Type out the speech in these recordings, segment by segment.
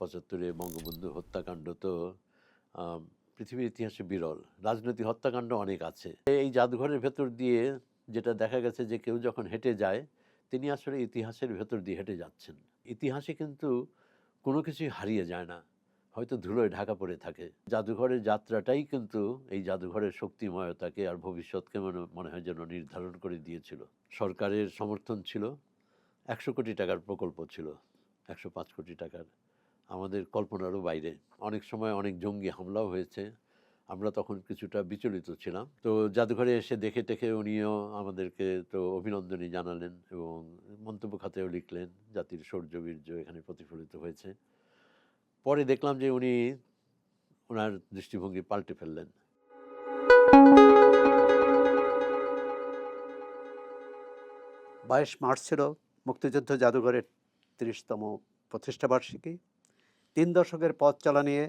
৭৫-এ বঙ্গবন্ধু হত্যাকাণ্ড তো আম পৃথিবীর ইতিহাসে বিরল। রাজনৈতিক হত্যাকাণ্ড অনেক আছে। এই জাদুঘরের ভেতর দিয়ে যেটা দেখা গেছে যে কেউ যখন হেঁটে যায়, তিনি আসলে ইতিহাসের ভেতর দিয়ে হেঁটে যাচ্ছেন। ইতিহাসে কিন্তু কোনো কিছুই হারিয়ে যায় না। হয়তো ধুলোয় ঢাকা পড়ে থাকে। জাদুঘরের যাত্রাটাই কিন্তু এই জাদুঘরের শক্তিময়তাকে আর ভবিষ্যৎকে মনে হয় যেন নির্ধারণ করে দিয়েছিল। সরকারের সমর্থন ছিল, ১০০ কোটি টাকার প্রকল্প ছিল, ১০৫ কোটি টাকার। আমাদের কল্পনারও বাইরে। অনেক সময় অনেক জঙ্গি হামলাও হয়েছে। আমরা তখন কিছুটা বিচলিত ছিলাম। তো জাদুঘরে এসে দেখে টেখে উনিও আমাদেরকে তো অভিনন্দনই জানালেন এবং মন্তব্য খাতায়ও লিখলেন, জাতির শৌর্য-বীর্য এখানে প্রতিফলিত হয়েছে। পরে দেখলাম যে উনি উনার দৃষ্টিভঙ্গি পাল্টে ফেললেন। ২২ মার্চ ছিল মুক্তিযুদ্ধ জাদুঘরের ৩০তম প্রতিষ্ঠাবার্ষিকী। ৩ দশকের পথ চলা নিয়ে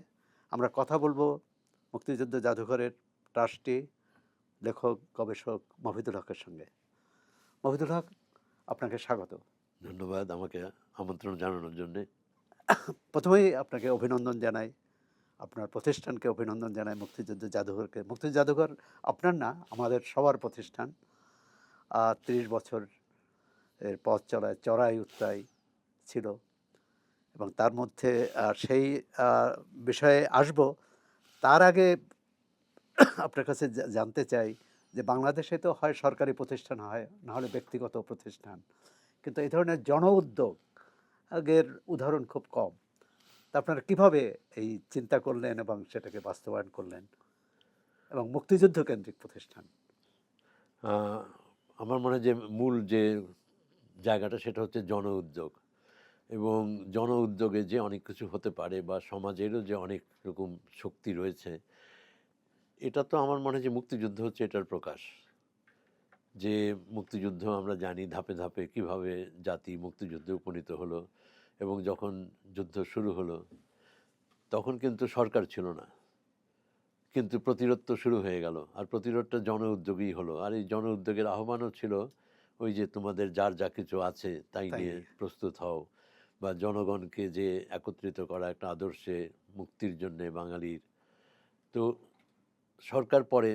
আমরা কথা বলবো মুক্তিযুদ্ধ জাদুঘরের ট্রাস্টি, লেখক, গবেষক মফিদুল হকের সঙ্গে। মফিদুল হক, আপনাকে স্বাগত। ধন্যবাদ আমাকে আমন্ত্রণ জানানোর জন্যে। প্রথমেই আপনাকে অভিনন্দন জানাই, আপনার প্রতিষ্ঠানকে অভিনন্দন জানাই, মুক্তিযুদ্ধ জাদুঘরকে। মুক্তিযুদ্ধ জাদুঘর আপনার না, আমাদের সবার প্রতিষ্ঠান। ৩০ বছর এর পথ চলায় চড়াই উতরাই ছিল এবং তার মধ্যে সেই বিষয়ে আসব। তার আগে আপনার কাছে জানতে চাই যে বাংলাদেশে তো হয় সরকারি প্রতিষ্ঠান, হয় নাহলে ব্যক্তিগত প্রতিষ্ঠান, কিন্তু এই ধরনের জন উদ্যোগের উদাহরণ খুব কম। তা আপনারা কীভাবে এই চিন্তা করলেন এবং সেটাকে বাস্তবায়ন করলেন এবং মুক্তিযুদ্ধ কেন্দ্রিক প্রতিষ্ঠান? আমার মনে হয় যে মূল যে জায়গাটা সেটা হচ্ছে জন উদ্যোগ এবং জন উদ্যোগে যে অনেক কিছু হতে পারে বা সমাজেরও যে অনেক রকম শক্তি রয়েছে, এটা তো আমার মনে হয় যে মুক্তিযুদ্ধ হচ্ছে এটার প্রকাশ। যে মুক্তিযুদ্ধ আমরা জানি ধাপে ধাপে কিভাবে জাতি মুক্তিযুদ্ধে উপনীত হলো এবং যখন যুদ্ধ শুরু হলো তখন কিন্তু সরকার ছিল না, কিন্তু প্রতিরোধ তো শুরু হয়ে গেল আর প্রতিরোধটা জন উদ্যোগই হলো। আর এই জন উদ্যোগের আহ্বানও ছিল ওই যে তোমাদের যার যা কিছু আছে তাই তাই নিয়ে প্রস্তুত হও, বা জনগণকে যে একত্রিত করা একটা আদর্শে মুক্তির জন্যে বাঙালির। তো সরকার পরে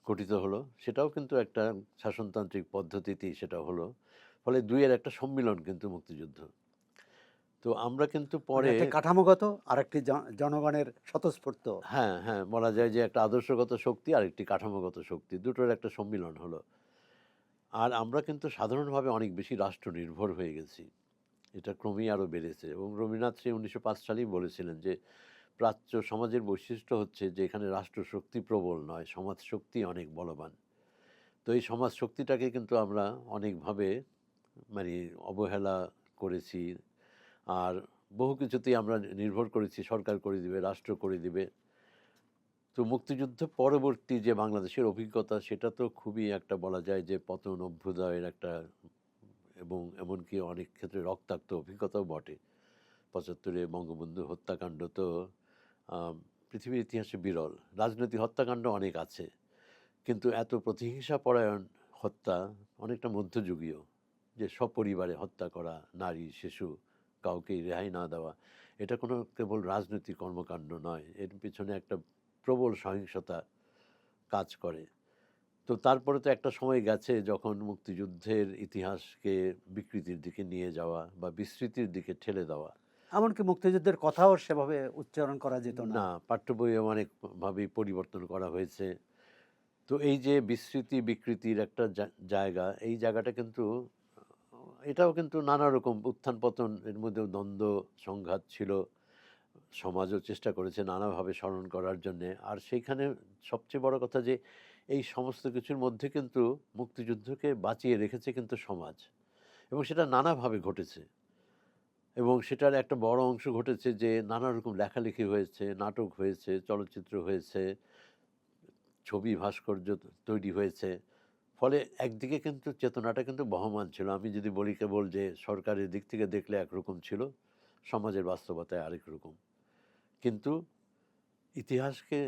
গঠিত হলো, সেটাও কিন্তু একটা শাসনতান্ত্রিক পদ্ধতিতেই সেটা হলো। ফলে দুইয়ের একটা সম্মিলন কিন্তু মুক্তিযুদ্ধ। তো আমরা কিন্তু মানে পরে একটা কাঠামোগত আর একটি জনগণের স্বতঃস্ফূর্ত। হ্যাঁ, হ্যাঁ, বলা যায় যে একটা আদর্শগত শক্তি আর একটি কাঠামোগত শক্তি, দুটোর একটা সম্মিলন হলো। আর আমরা কিন্তু সাধারণভাবে অনেক বেশি রাষ্ট্র নির্ভর হয়ে গেছি। এটা ক্রমেই আরও বেড়েছে এবং রবীন্দ্রনাথ সেই ১৯০৫ সালেই বলেছিলেন যে প্রাচ্য সমাজের বৈশিষ্ট্য হচ্ছে যে এখানে রাষ্ট্রশক্তি প্রবল নয়, সমাজ শক্তি অনেক বলবান। তো এই সমাজ শক্তিটাকে কিন্তু আমরা অনেকভাবে মানে অবহেলা করেছি। আর বহু কিছুতেই আমরা নির্ভর করেছি সরকার করে দিবে, রাষ্ট্র করে দিবে। তো মুক্তিযুদ্ধ পরবর্তী যে বাংলাদেশের অভিজ্ঞতা সেটা তো খুবই একটা বলা যায় যে পতন অভ্যুদয়ের একটা এবং এমনকি অনেক ক্ষেত্রে রক্তাক্ত অভিজ্ঞতাও বটে। ৭৫-এ বঙ্গবন্ধু হত্যাকাণ্ড তো পৃথিবীর ইতিহাসে বিরল। রাজনৈতিক হত্যাকাণ্ড অনেক আছে, কিন্তু এত প্রতিহিংসা পরায়ণ হত্যা অনেকটা মধ্যযুগীয়, যে সপরিবারে হত্যা করা, নারী শিশু কাউকেই রেহাই না দেওয়া, এটা কোনো কেবল রাজনৈতিক কর্মকাণ্ড নয়, এর পিছনে একটা প্রবল সহিংসতা কাজ করে। তো তারপরে তো একটা সময় গেছে যখন মুক্তিযুদ্ধের ইতিহাসকে বিকৃতির দিকে নিয়ে যাওয়া বা বিস্মৃতির দিকে ঠেলে দেওয়া। এমনকি মুক্তিযুদ্ধের কথাও সেভাবে উচ্চারণ করা যেত না। না, পাঠ্য বইয়ে অনেকভাবেই পরিবর্তন করা হয়েছে। তো এই যে বিস্মৃতি বিকৃতির একটা জায়গা, এই জায়গাটা কিন্তু এটাও কিন্তু নানা রকম উত্থান পতন, এর মধ্যেও দ্বন্দ্ব সংঘাত ছিল। সমাজও চেষ্টা করেছে নানাভাবে স্মরণ করার জন্যে। আর সেইখানে সবচেয়ে বড় কথা যে এই সমস্ত কিছুর মধ্যে কিন্তু মুক্তিযুদ্ধকে বাঁচিয়ে রেখেছে কিন্তু সমাজ, এবং সেটা নানাভাবে ঘটেছে। এবং সেটার একটা বড় অংশ ঘটেছে যে নানা রকম লেখালেখি হয়েছে, নাটক হয়েছে, চলচ্চিত্র হয়েছে, ছবি ভাস্কর্য তৈরি হয়েছে। ফলে একদিকে কিন্তু চেতনাটা কিন্তু বহমান ছিল। আমি যদি বলি কেবল যে সরকারের দিক থেকে দেখলে একরকম ছিল, সমাজের বাস্তবতায় আরেক রকম। কিন্তু ইতিহাসকে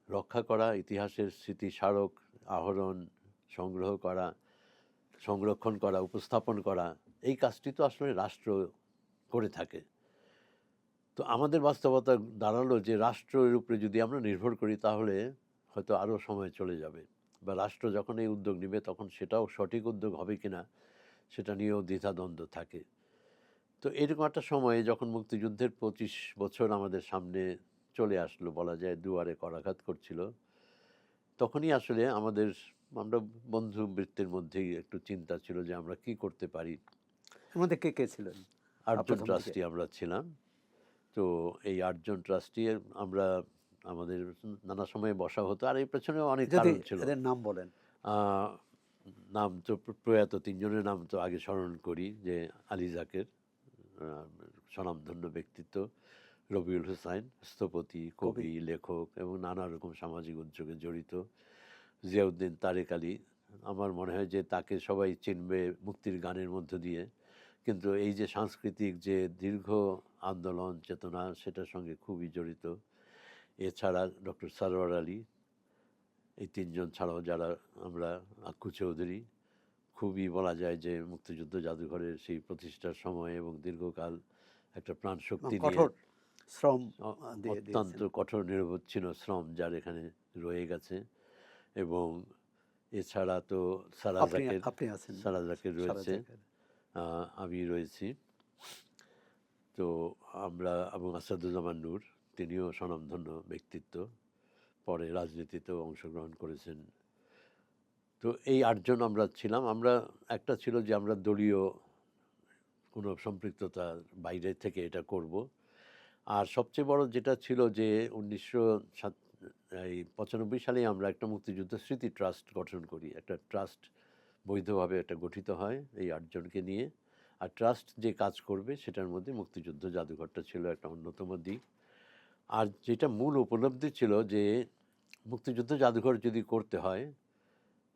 রক্ষা করা, ইতিহাসের স্মৃতিস্মারক আহরণ, সংগ্রহ করা, সংরক্ষণ করা, উপস্থাপন করা, এই কাজটি তো আসলে রাষ্ট্র করে থাকে। তো আমাদের বাস্তবতা দাঁড়ালো যে রাষ্ট্রের উপরে যদি আমরা নির্ভর করি তাহলে হয়তো আরও সময় চলে যাবে, বা রাষ্ট্র যখন এই উদ্যোগ নেবে তখন সেটাও সঠিক উদ্যোগ হবে কিনা সেটা নিয়েও দ্বিধাদ্বন্দ্ব থাকে। তো এরকম একটা সময়ে যখন মুক্তিযুদ্ধের 25 বছর আমাদের সামনে চলে আসলো, বলা যায় দুয়ারে করাঘাত করছিল, তখনই আসলে আমরা বন্ধু বৃত্তের মধ্যেই একটু চিন্তা ছিল যে আমরা কি করতে পারি। এর মধ্যে কে কে ছিলেন 8 জন প্রথম দিকে? ট্রাস্টি আমরা ছিলাম। তো এই 8 জন ট্রাস্টি আমরা আমাদের নানা সময়ে বসা হতো, আর এর পেছনেও অনেক যদি কারণ ছিল। এদের নাম বলেন। আহ, নাম তো প্রয়াত 3 জনের নাম তো আগে স্মরণ করি, যে আলী জাকের, আহ, স্বনামধন্য ব্যক্তিত্ব, রবিউল হুসাইন স্থপতি, কবি। কবি, লেখক এবং নানা রকম সামাজিক উদ্যোগে জড়িত, জিয়াউদ্দিন তারেক আলী। আমার মনে হয় যে তাকে সবাই চিনবে মুক্তির গানের মধ্য দিয়ে, কিন্তু এই যে সাংস্কৃতিক যে দীর্ঘ আন্দোলন চেতনা সেটার সঙ্গে খুবই জড়িত। এছাড়া ডক্টর সারোয়ার আলী, এই 3 জন ছাড়াও যারা আমরা, আক্কু চৌধুরী, খুবই বলা যায় যে মুক্তিযুদ্ধ জাদুঘরের সেই প্রতিষ্ঠার সময় এবং দীর্ঘকাল একটা এবং প্রাণশক্তি নিয়ে কঠোর শ্রম অ- অত্যন্ত দিয়েছেন। কঠোর নিরবচ্ছিন্ন শ্রম যার এখানে রয়ে গেছে। এবং এছাড়া তো আপনি সারাজাকের আপনি আছেন সারাজাকের সারা রয়েছে, জায়গায়। আমি রয়েছি। তো আমরা, এবং আসাদুজ্জামান নূর, তিনিও স্বনামধন্য ব্যক্তিত্ব, পরে রাজনীতিতেও অংশগ্রহণ করেছেন। তো এই 8 জন আমরা ছিলাম। আমরা একটা ছিল যে আমরা দলীয় কোনো সম্পৃক্ততার বাইরে থেকে এটা করব। আর সবচেয়ে বড় যেটা ছিল যে 1995 সালে আমরা একটা মুক্তিযুদ্ধ স্মৃতি ট্রাস্ট গঠন করি। একটা ট্রাস্ট বৈধভাবে একটা গঠিত হয় এই 8 জনকে নিয়ে। আর ট্রাস্ট যে কাজ করবে সেটার মধ্যে মুক্তিযুদ্ধ জাদুঘরটা ছিল একটা অন্যতম দিক। আর যেটা মূল উপলব্ধি ছিল যে মুক্তিযুদ্ধ জাদুঘর যদি করতে হয়,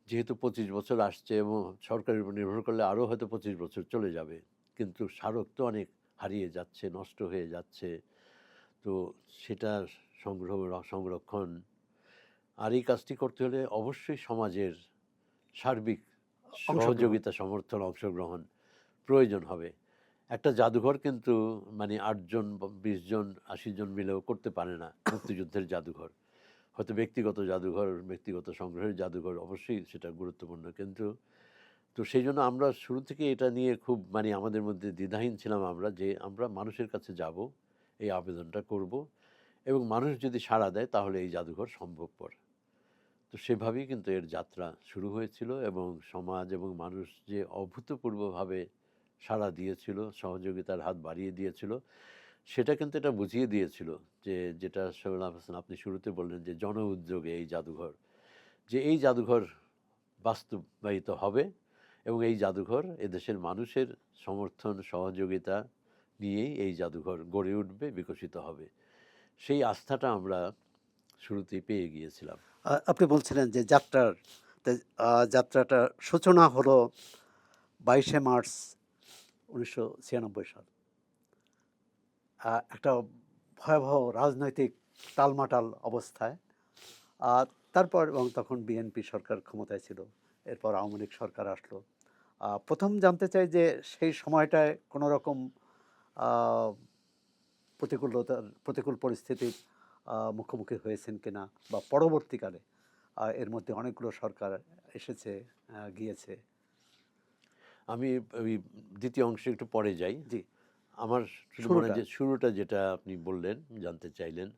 যেহেতু 25 বছর আসছে এবং সরকারের উপর নির্ভর করলে আরও হয়তো 25 বছর চলে যাবে, কিন্তু স্মারক তো অনেক হারিয়ে যাচ্ছে, নষ্ট হয়ে যাচ্ছে। তো সেটা সংরক্ষণ, আর এই কাজটি করতে হলে অবশ্যই সমাজের সার্বিক অংশগ্রহণ। সহযোগিতা, সমর্থন, অংশগ্রহণ প্রয়োজন হবে। একটা জাদুঘর কিন্তু মানে 8 জন, 20 জন, 80 জন মিলেও করতে পারে না মুক্তিযুদ্ধের জাদুঘর। হয়তো ব্যক্তিগত জাদুঘর, ব্যক্তিগত সংগ্রহের জাদুঘর অবশ্যই সেটা গুরুত্বপূর্ণ, কিন্তু তো সেই জন্য আমরা শুরু থেকে এটা নিয়ে খুব মানে আমাদের মধ্যে দ্বিধাহীন ছিলাম আমরা, যে আমরা মানুষের কাছে যাব, এই আবেদনটা করব, এবং মানুষ যদি সাড়া দেয় তাহলে এই জাদুঘর সম্ভবপর। তো সেভাবেই কিন্তু এর যাত্রা শুরু হয়েছিল, এবং সমাজ এবং মানুষ যে অভূতপূর্বভাবে সাড়া দিয়েছিল, সহযোগিতার হাত বাড়িয়ে দিয়েছিল, সেটা কিন্তু এটা বুঝিয়ে দিয়েছিল যে, যেটা শহীদুল হাসান আপনি শুরুতে বললেন যে জন উদ্যোগে এই জাদুঘর, যে এই জাদুঘর বাস্তবায়িত হবে, এবং এই জাদুঘর এদেশের মানুষের সমর্থন, সহযোগিতা নিয়েই এই জাদুঘর গড়ে উঠবে, বিকশিত হবে। সেই আস্থাটা আমরা শুরুতেই পেয়ে গিয়েছিলাম। আপনি বলছিলেন যে যাত্রাটার সূচনা হলো 22শে মার্চ 1996 সাল। একটা ভয়াবহ রাজনৈতিক টালমাটাল অবস্থায়। আর তারপর এবং তখন বিএনপি সরকার ক্ষমতায় ছিল। এরপর আওয়ামী লীগ সরকার আসলো। প্রথম জানতে চাই যে সেই সময়টায় কোনো রকম আ প্রতিকূল পরিস্থিতির মুখোমুখি হয়েছেন কিনা? বা পরবর্তীকালে এর মধ্যে অনেকগুলো সরকার এসেছে, গিয়েছে। আমি ওই দ্বিতীয় অংশে একটু পরে যাই। জি, আমার শুধু মনে হয় শুরুটা। যে শুরুটা যেটা আপনি বললেন, জানতে চাইলেন,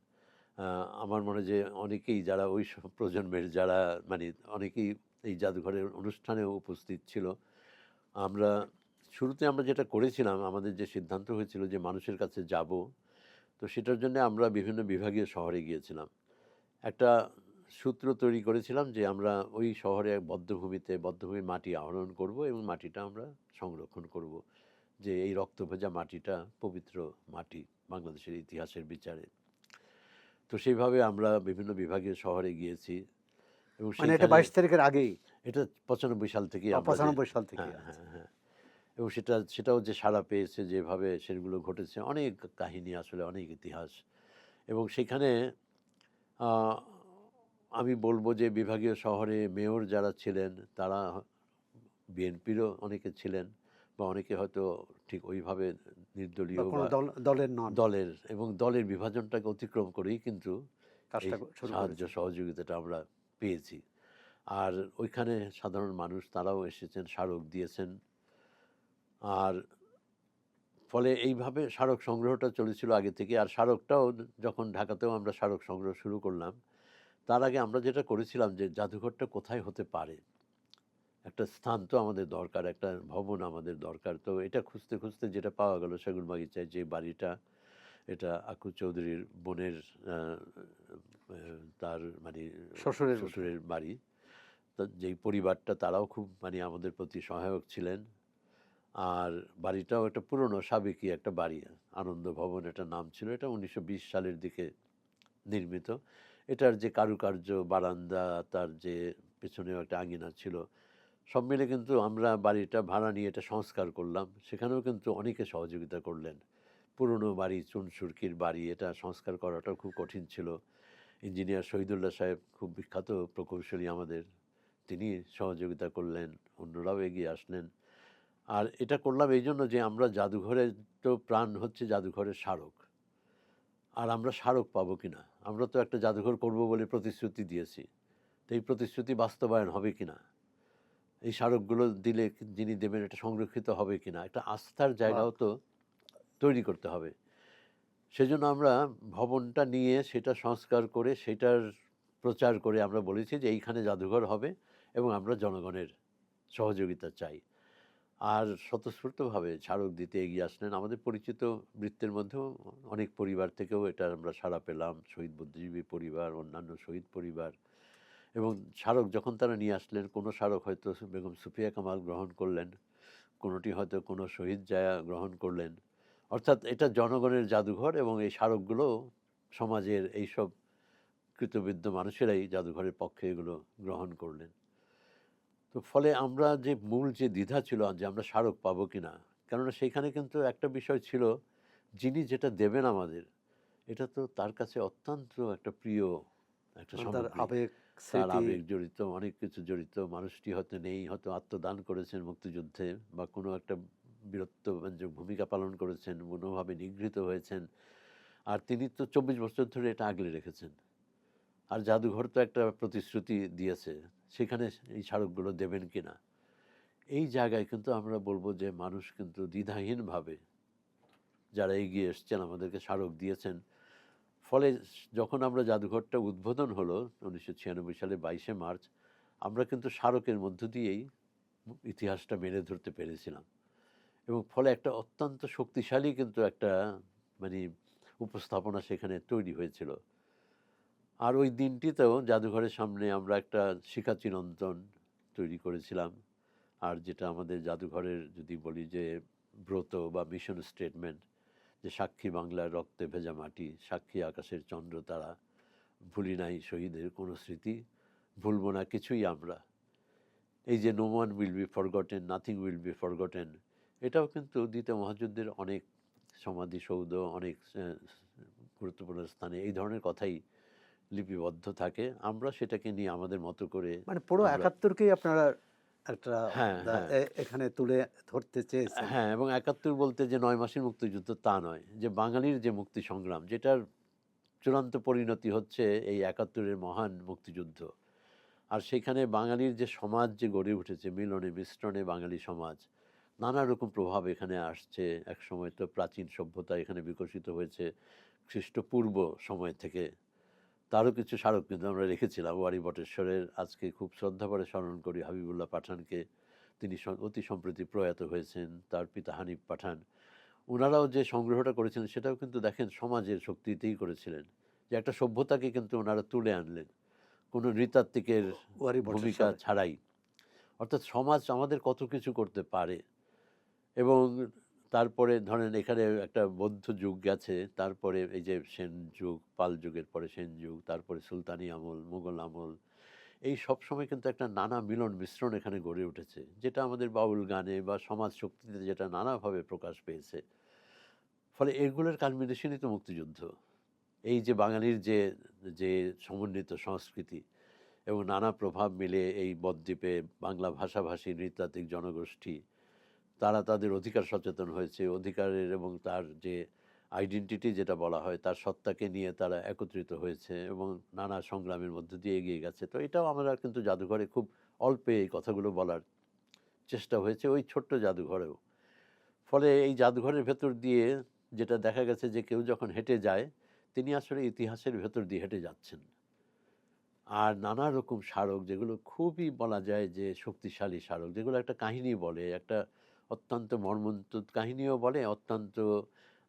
আমার মনে হয় যে অনেকেই যারা ওই প্রজন্মের যারা মানে অনেকেই এই জাদুঘরের অনুষ্ঠানেও উপস্থিত ছিল। আমরা শুরুতে আমরা যেটা করেছিলাম, আমাদের যে সিদ্ধান্ত হয়েছিল যে মানুষের কাছে যাব, তো সেটার জন্য আমরা বিভিন্ন বিভাগীয় শহরে গিয়েছিলাম। একটা সূত্র তৈরি করেছিলাম যে আমরা ওই শহরে বধ্যভূমির মাটি আহরণ করব এবং মাটিটা আমরা সংরক্ষণ করব, যে এই রক্তভেজা মাটিটা পবিত্র মাটি বাংলাদেশের ইতিহাসের বিচারে। তো সেইভাবে আমরা বিভিন্ন বিভাগীয় শহরে গিয়েছি, এবং মানে এটা সেইখানে ২২ তারিখের আগেই? এটা 95 সাল থেকেই আমরা যে, ৯৫ সাল থেকে হ্যাঁ, আছে। হ্যাঁ, হ্যাঁ, এবং সেটাও যে সাড়া পেয়েছে, যেভাবে সেগুলো ঘটেছে, অনেক কাহিনী, আসলে অনেক ইতিহাস। এবং সেখানে আহ, আমি বলবো যে বিভাগীয় শহরে মেয়র যারা ছিলেন তারা বিএনপিরও অনেকে ছিলেন, বা অনেকে হয়তো ঠিক ওইভাবে বা নির্দলীয় কোনো বা দলের নন, দলের এবং দলের বিভাজনটাকে অতিক্রম করেই কিন্তু এই কাজটা শুরু সাহায্য করেছেন। সহযোগিতাটা আমরা পেয়েছি। আর ওইখানে সাধারণ মানুষ তারাও এসেছেন, স্মারক দিয়েছেন। আর ফলে এইভাবে স্মারক সংগ্রহটা চলেছিল আগে থেকে। আর স্মারকটাও যখন ঢাকাতেও আমরা স্মারক সংগ্রহ শুরু করলাম, তার আগে আমরা যেটা করেছিলাম যে জাদুঘরটা কোথায় হতে পারে? একটা স্থান তো আমাদের দরকার, একটা ভবন আমাদের দরকার। তো এটা খুঁজতে, খুঁজতে যেটা পাওয়া গেল সেগুনবাগিচায় যে বাড়িটা, এটা আক্কু চৌধুরীর বোনের আ আ তার মানে শ্বশুরের বোধহয়। শ্বশুরের বাড়ি। তো যেই পরিবারটা তারাও খুব মানে আমাদের প্রতি সহায়ক ছিলেন। আর বাড়িটাও একটা পুরনো সাবেকি একটা বাড়ি। আনন্দ ভবন এটার নাম ছিল। এটা ১৯২০ সালের দিকে নির্মিত। এটার যে কারুকার্য, বারান্দা, তার যে পেছনেও একটা আঙিনা ছিল, সব মিলে কিন্তু আমরা বাড়িটা ভাড়া নিয়ে এটা সংস্কার করলাম। সেখানেও কিন্তু অনেকে সহযোগিতা করলেন। পুরনো বাড়ি, চুন-সুরকির বাড়ি, এটা সংস্কার করাটাও খুব কঠিন ছিল। ইঞ্জিনিয়ার শহীদুল্লাহ সাহেব খুব বিখ্যাত প্রকৌশলী আমাদের। তিনি সহযোগিতা করলেন, অন্যরাও এগিয়ে আসলেন। আর এটা করলাম এইজন্য যে আমরা জাদুঘরের তো প্রাণ হচ্ছে জাদুঘরের স্মারক। আর আমরা স্মারক পাবো কিনা? আমরা তো একটা জাদুঘর করব বলে প্রতিশ্রুতি দিয়েছি। তো এই প্রতিশ্রুতি বাস্তবায়ন হবে কিনা? এই স্মারকগুলো দিলে যিনি দেবেন এটা সংরক্ষিত হবে কিনা? একটা আস্থার বা জায়গাও তো তৈরি করতে হবে। সেজন্য আমরা ভবনটা নিয়ে সেটা সংস্কার করে সেটার প্রচার করে আমরা বলেছি যে এইখানে জাদুঘর হবে এবং আমরা জনগণের সহযোগিতা চাই। আর স্বতঃস্ফূর্তভাবে স্মারক দিতে এগিয়ে আসলেন আমাদের পরিচিত বৃত্তের মধ্যেও অনেক পরিবার থেকেও এটা আমরা সাড়া পেলাম। শহীদ বুদ্ধিজীবী পরিবার, অন্যান্য শহীদ পরিবার এবং স্মারক যখন তারা নিয়ে আসলেন, কোনো স্মারক হয়তো বেগম সুফিয়া কামাল গ্রহণ করলেন, কোনোটি হয়তো কোনো শহীদ জায়া গ্রহণ করলেন। অর্থাৎ এটা জনগণের জাদুঘর এবং এই স্মারকগুলো সমাজের এইসব কৃতবিদ্য মানুষেরাই জাদুঘরের পক্ষে এগুলো গ্রহণ করলেন। তো ফলে আমরা যে মূল যে দ্বিধা ছিল যে আমরা স্মারক পাবো কিনা, কেননা সেইখানে কিন্তু একটা বিষয় ছিল, যিনি যেটা দেবেন আমাদের, এটা তো তার কাছে অত্যন্ত একটা প্রিয় একটা মানে তার সামগ্রী। আবেগ, তার স্মৃতি। আবেগ জড়িত, অনেক কিছু জড়িত। মানুষটি হয়তো নেই, হয়তো আত্মদান করেছেন মুক্তিযুদ্ধে বা কোনো একটা বীরত্বব্যঞ্জক ভূমিকা পালন করেছেন, কোনোভাবে নিগৃহীত হয়েছেন। আর তিনি তো ২৪ বছর ধরে এটা আগলে রেখেছেন। আর জাদুঘর তো একটা প্রতিশ্রুতি দিয়েছে, সেখানে এই স্মারকগুলো দেবেন কিনা? এই জায়গায় কিন্তু আমরা বলব যে মানুষ কিন্তু দ্বিধাহীনভাবে যারা এগিয়ে এসছেন আমাদেরকে স্মারক দিয়েছেন। ফলে যখন আমরা জাদুঘরটা উদ্বোধন হলো ১৯৯৬ সালে ২২শে মার্চ, আমরা কিন্তু স্মারকের মধ্য দিয়েই ইতিহাসটা মেলে ধরতে পেরেছিলাম এবং ফলে একটা অত্যন্ত শক্তিশালী কিন্তু একটা মানে উপস্থাপনা সেখানে তৈরি হয়েছিল। আর ওই দিনটিতেও জাদুঘরের সামনে আমরা একটা শিখা চিরন্তন তৈরি করেছিলাম। আর যেটা আমাদের জাদুঘরের যদি বলি যে ব্রত বা মিশন স্টেটমেন্ট, যে সাক্ষী বাংলার রক্তে ভেজা মাটি, সাক্ষী আকাশের চন্দ্র তারা, ভুলি নাই শহীদের কোনো স্মৃতি, ভুলব না কিছুই আমরা। এই যে no one will be forgotten, nothing will be forgotten, এটাও কিন্তু দ্বিতীয় মহাযুদ্ধের অনেক সমাধিসৌধ, অনেক গুরুত্বপূর্ণ স্থানে এই ধরনের কথাই লিপিবদ্ধ থাকে। আমরা সেটাকে নিয়ে আমাদের মতো করে মানে পুরো আমরা ৭১কেই আপনারা একটা হ্যাঁ, হ্যাঁ। এখানে তুলে ধরতে চেয়েছেন। হ্যাঁ, এবং ৭১ বলতে যে ৯ মাসের মুক্তিযুদ্ধ তা নয়। যে বাঙালির যে মুক্তি সংগ্রাম, যেটার চূড়ান্ত পরিণতি হচ্ছে এই ৭১ এর মহান মুক্তিযুদ্ধ। আর সেখানে বাঙালির যে সমাজ যে গড়ে উঠেছে, মিলনে মিশ্রণে বাঙালি সমাজ, নানা রকম প্রভাব এখানে আসছে। একসময় তো প্রাচীন সভ্যতা এখানে বিকশিত হয়েছে খ্রিস্টপূর্ব সময় থেকে। তারও কিছু স্মারক কিন্তু আমরা রেখেছিলাম। ওয়ারী বটেশ্বরের আজকে খুব শ্রদ্ধাভরে স্মরণ করি হাবিবুল্লাহ পাঠানকে। তিনি অতি সম্প্রতি প্রয়াত হয়েছেন। তার পিতা হানিফ পাঠান। উনারাও যে সংগ্রহটা করেছিলেন সেটাও কিন্তু দেখেন সমাজের শক্তিতেই করেছিলেন। যে একটা সভ্যতাকে কিন্তু ওনারা তুলে আনলেন। কোনো নৃতাত্ত্বিকের ওয়ারী ভূমিকা বটেশ্বরে। ছাড়াই। অর্থাৎ সমাজ আমাদের কত কিছু করতে পারে এবং তারপরে ধরেন এখানে একটা বৌদ্ধ যুগ গেছে, তারপরে এই যে সেন যুগ, পাল যুগের পরে সেন যুগ, তারপরে সুলতানি আমল, মুঘল আমল, এই সব সময় কিন্তু একটা নানা মিলন মিশ্রণ এখানে গড়ে উঠেছে, যেটা আমাদের বাউল গানে বা সমাজ শক্তিতে যেটা নানাভাবে প্রকাশ পেয়েছে। ফলে এগুলোর কালমিনেশনই তো মুক্তিযুদ্ধ। এই যে বাঙালির যে যে সমন্বিত সংস্কৃতি এবং নানা প্রভাব মিলে এই বদ্বীপে বাংলা ভাষাভাষী নৃতাত্ত্বিক জনগোষ্ঠী, তারা তাদের অধিকার সচেতন হয়েছে, অধিকারের এবং তার যে আইডেন্টিটি যেটা বলা হয় তার সত্তাকে নিয়ে তারা একত্রিত হয়েছে এবং নানা সংগ্রামের মধ্য দিয়ে এগিয়ে গেছে। তো এটাও আমরা কিন্তু জাদুঘরে খুব অল্পে এই কথাগুলো বলার চেষ্টা হয়েছে ওই ছোট্ট জাদুঘরেও। ফলে এই জাদুঘরের ভেতর দিয়ে যেটা দেখা গেছে যে কেউ যখন হেঁটে যায় তিনি আসলে ইতিহাসের ভেতর দিয়ে হেঁটে যাচ্ছেন। আর নানা রকম স্মারক যেগুলো খুবই বলা যায় যে শক্তিশালী স্মারক, যেগুলো একটা কাহিনী বলে, একটা অত্যন্ত মর্মন্তুদ কাহিনীও বলে, অত্যন্ত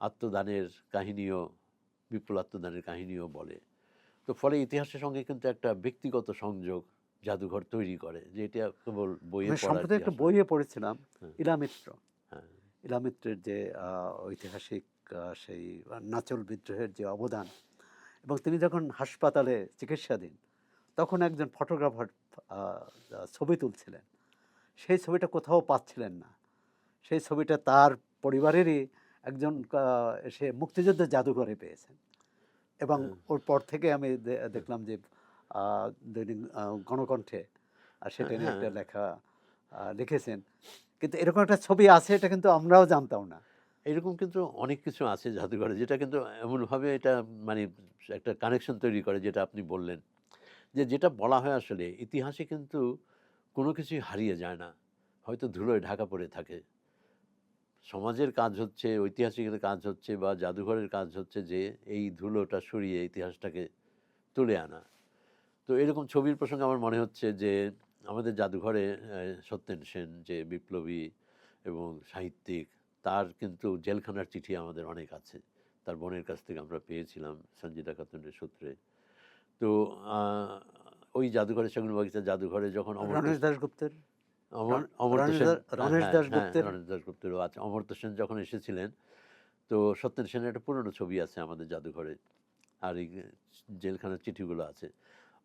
আত্মদানের কাহিনীও, বিপুল আত্মদানের কাহিনীও বলে। তো ফলে ইতিহাসের সঙ্গে কিন্তু একটা ব্যক্তিগত সংযোগ জাদুঘর তৈরি করে, যে এটা কেবল বইয়ে আমি পড়ার সম্প্রতি একটা ইতিহাস নয়। বইয়ে পড়েছিলাম হ্যাঁ, ইলা মিত্র, হ্যাঁ, ইলা মিত্রের যে ঐতিহাসিক সেই নাচল বিদ্রোহের যে অবদান, এবং তিনি যখন হাসপাতালে চিকিৎসাধীন তখন একজন ফটোগ্রাফার ছবি তুলছিলেন, সেই ছবিটা কোথাও পাচ্ছিলেন না। সেই ছবিটা তার পরিবারেরই একজন সে মুক্তিযুদ্ধের জাদুঘরে পেয়েছেন, এবং হ্যাঁ, ওর পর থেকে আমি দেখলাম যে দৈনিক গণকণ্ঠে সেটা হ্যাঁ, নিয়ে হ্যাঁ। একটা লেখা লিখেছেন। কিন্তু এরকম একটা ছবি আছে এটা কিন্তু আমরাও জানতাম না। এরকম কিন্তু অনেক কিছু আছে জাদুঘরে, যেটা কিন্তু এমনভাবে এটা মানে একটা কানেকশন তৈরি করে, যেটা আপনি বললেন যে যেটা বলা হয় আসলে ইতিহাসে কিন্তু কোনো কিছুই হারিয়ে যায় না, হয়তো ধুলোয় ঢাকা পড়ে থাকে। সমাজের কাজ হচ্ছে, ঐতিহাসিকের কাজ হচ্ছে বা জাদুঘরের কাজ হচ্ছে যে এই ধুলোটা সরিয়ে ইতিহাসটাকে তুলে আনা। তো এরকম ছবির প্রসঙ্গে আমার মনে হচ্ছে যে আমাদের জাদুঘরে সত্যেন সেন যে বিপ্লবী এবং সাহিত্যিক, তার কিন্তু জেলখানার চিঠি আমাদের অনেক আছে, তার বোনের কাছ থেকে আমরা পেয়েছিলাম সঞ্জিদা খাতুনের সূত্রে। তো আহ, ওই জাদুঘরে, সেগুনবাগিচা জাদুঘরে যখন অমর্ত্য রণেশ দাশগুপ্তের অমর্ত্য সেন, রণেশ হ্যাঁ হ্যাঁ, দাশগুপ্তের রণেশ দাশগুপ্তেরও আছে। অমর্ত্য সেন যখন এসেছিলেন, তো সত্যেন সেনের একটা পুরনো ছবি আছে আমাদের জাদুঘরে, আর এই জেলখানার চিঠিগুলো আছে।